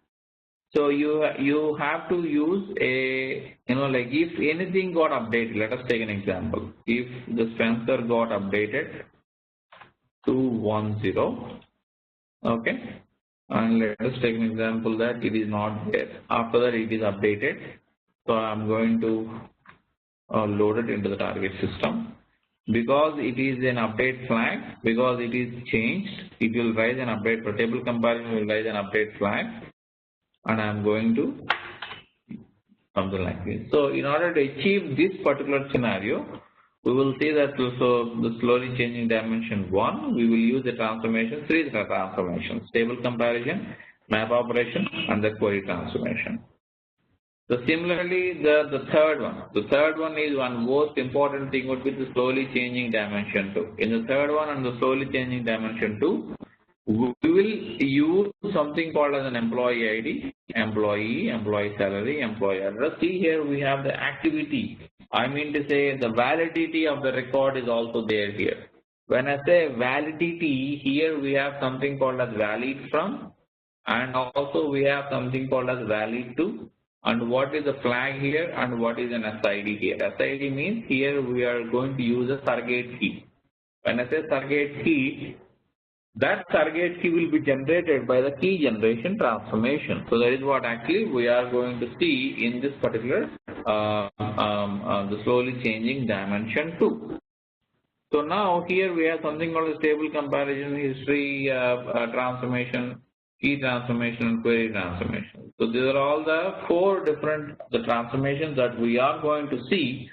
so you have to use a like if anything got updated. Let us take an example. If the Spencer got updated to 10, okay, and let us take an example that it is not there. After that, it is updated. So I'm going to load it into the target system. Because it is an update flag, because it is changed, it will raise an update. For table comparison, will raise an update flag, and I'm going to something like this. So in order to achieve this particular scenario, we will see that so the slowly changing dimension 1, we will use the transformation, 3 transformations: table comparison, map operation, and the query transformation. So similarly, the third one is one most important thing would be the slowly changing dimension 2. In the third one and the slowly changing dimension 2, we will use something called as an employee ID, employee salary, employee address. See here we have the activity. I mean to say the validity of the record is also there here. When I say validity, here we have something called as valid from, and also we have something called as valid to. And what is the flag here and what is an SID here? SID means here we are going to use a surrogate key. When I say surrogate key, that surrogate key will be generated by the key generation transformation. So that is what actually we are going to see in this particular the slowly changing dimension 2. So now here we have something called a table comparison, history transformation, key transformation, and query transformation. So these are all the 4 different transformations that we are going to see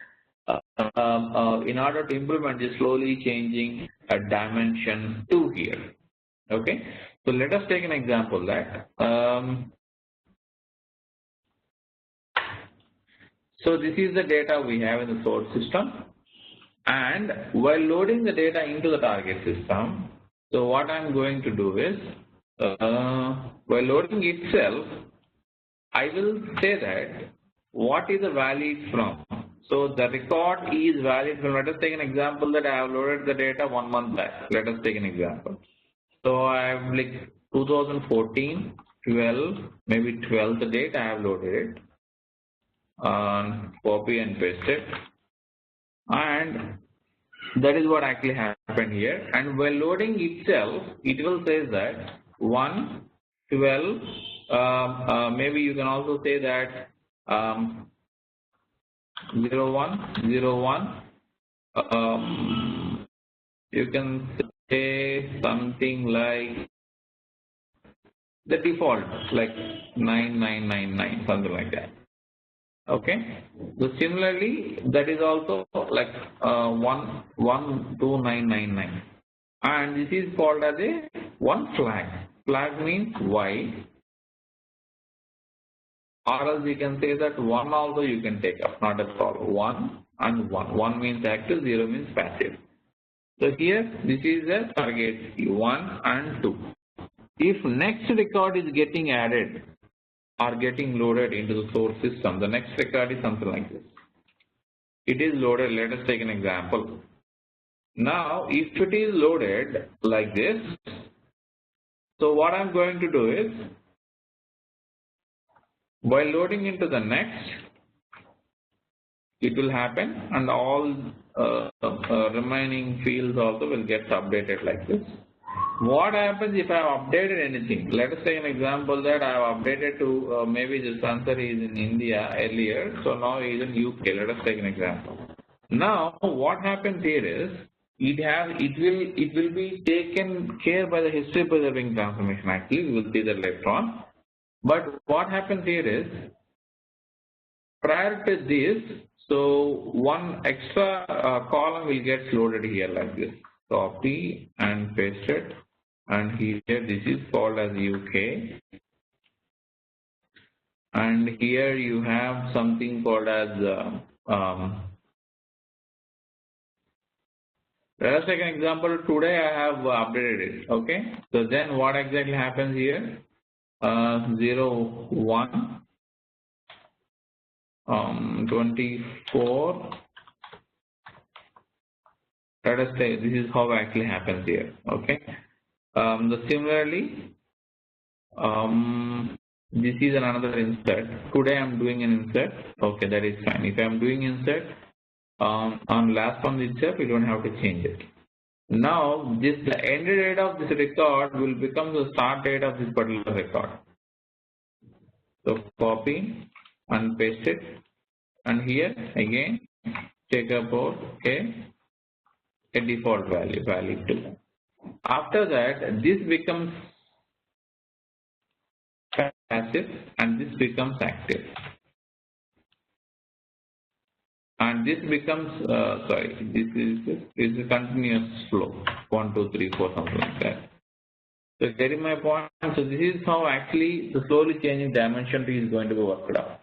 in order to implement this slowly changing dimension 2 here. Okay, so let us take an example that. So this is the data we have in the source system, and while loading the data into the target system, So what I'm going to do is, by loading itself, I will say that what is the valid from. So the record is valid from. Let us take an example that I have loaded the data 1 month back. Let us take an example. So I have like 2014, 12, maybe 12th date I have loaded it. Copy and paste it. And that is what actually happened here. And while loading itself, it will say that 1, 12, maybe you can also say that 0, 1, 0, 1. You can say something like the default, like 9999, something like that. Okay. So similarly, that is also like 12999, and this is called as a one flag. Flag means Y, or else you can say that 1 also you can take up, not a problem. 1 and 1. 1 means active, 0 means passive. So here this is a target 1 and 2. If next record is getting added or getting loaded into the source system, the next record is something like this. It is loaded. Let us take an example. Now, if it is loaded like this, so what I'm going to do is, while loading into the next, it will happen, and all remaining fields also will get updated like this. What happens if I have updated anything? Let us take an example that I have updated to maybe the sensor is in India earlier, so now he is in UK. Let us take an example. Now what happens here is it will be taken care by the history preserving transformation. Actually, we will see that later on. But what happens here is, prior to this, so one extra column will get loaded here like this. Copy and paste it, and here this is called as UK, and here you have something called as let us take an example. Today I have updated it. Okay, so then what exactly happens here? 0, 1, 24. Let us say this is how actually happens here. Okay. Similarly, this is another insert. Today I am doing an insert. Okay, that is fine. If I am doing insert on last one itself, you don't have to change it. Now, the end date of this record will become the start date of this particular record. So copy and paste it, and here again take about a default value 2. After that, this becomes passive and this becomes active, and this becomes this is a continuous flow, 1, 2, 3, 4, something like that. So getting my point. So this is how actually the slowly changing dimension tree is going to be worked out.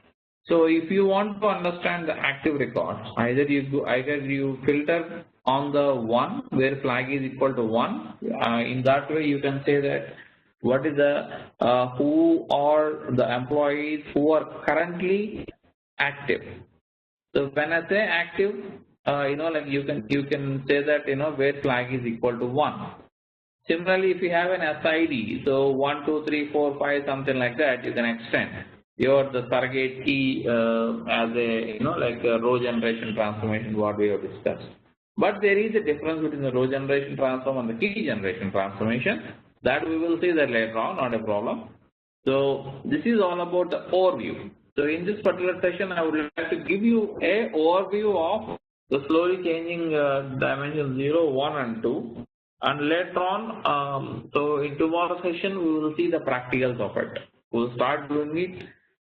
So if you want to understand the active records, either you filter on the 1 where flag is equal to 1. In that way, you can say that what is the who are the employees who are currently active. So when I say active, like you can say that where flag is equal to 1. Similarly, if you have an SID, so 1, 2, 3, 4, 5, something like that, you can extend the surrogate key as a like a row generation transformation, what we have discussed. But there is a difference between the row generation transform and the key generation transformation. That we will see that later on, not a problem. So this is all about the overview. So in this particular session, I would like to give you a overview of the slowly changing dimensions 0, 1, and 2. And later on, so in tomorrow's session, we will see the practicals of it. We'll start doing it,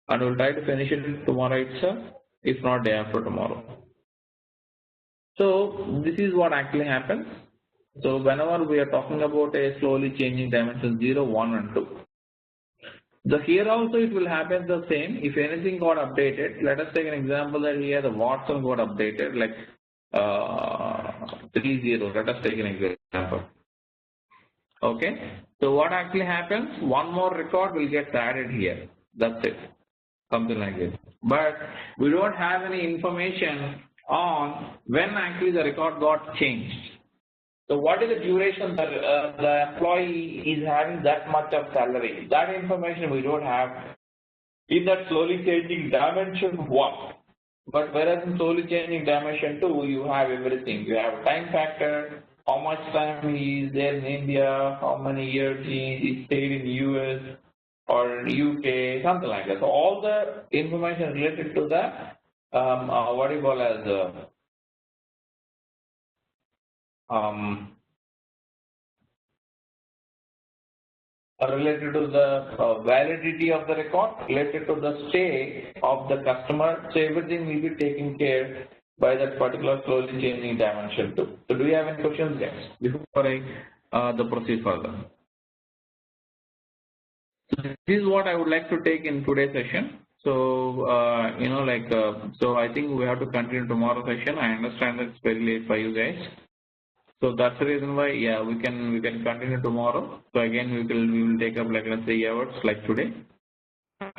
and we'll try to finish it tomorrow itself, if not day after tomorrow. So this is what actually happens. So whenever we are talking about a slowly changing dimension 0, 1, and 2. Here also it will happen the same. If anything got updated, let us take an example that here the Watson got updated like 30. Let us take an example. Okay. So what actually happens? One more record will get added here. That's it. Something like this. But we don't have any information on when actually the record got changed. So what is the duration that the employee is having that much of salary? That information we don't have in that slowly changing dimension 1. But whereas in slowly changing dimension 2, you have everything. You have time factor, how much time he is there in India, how many years he stayed in US or UK, something like that. So all the information related to the what do you call as related to the validity of the record, related to the stay of the customer. So everything will be taken care by that particular slowly changing dimension too. So do you have any questions, guys, before I proceed further? So this is what I would like to take in today's session. So so I think we have to continue tomorrow session. I understand that it's very late for you guys. So that's the reason why, yeah, we can continue tomorrow. So again, we will take up, like, let's say hours like today.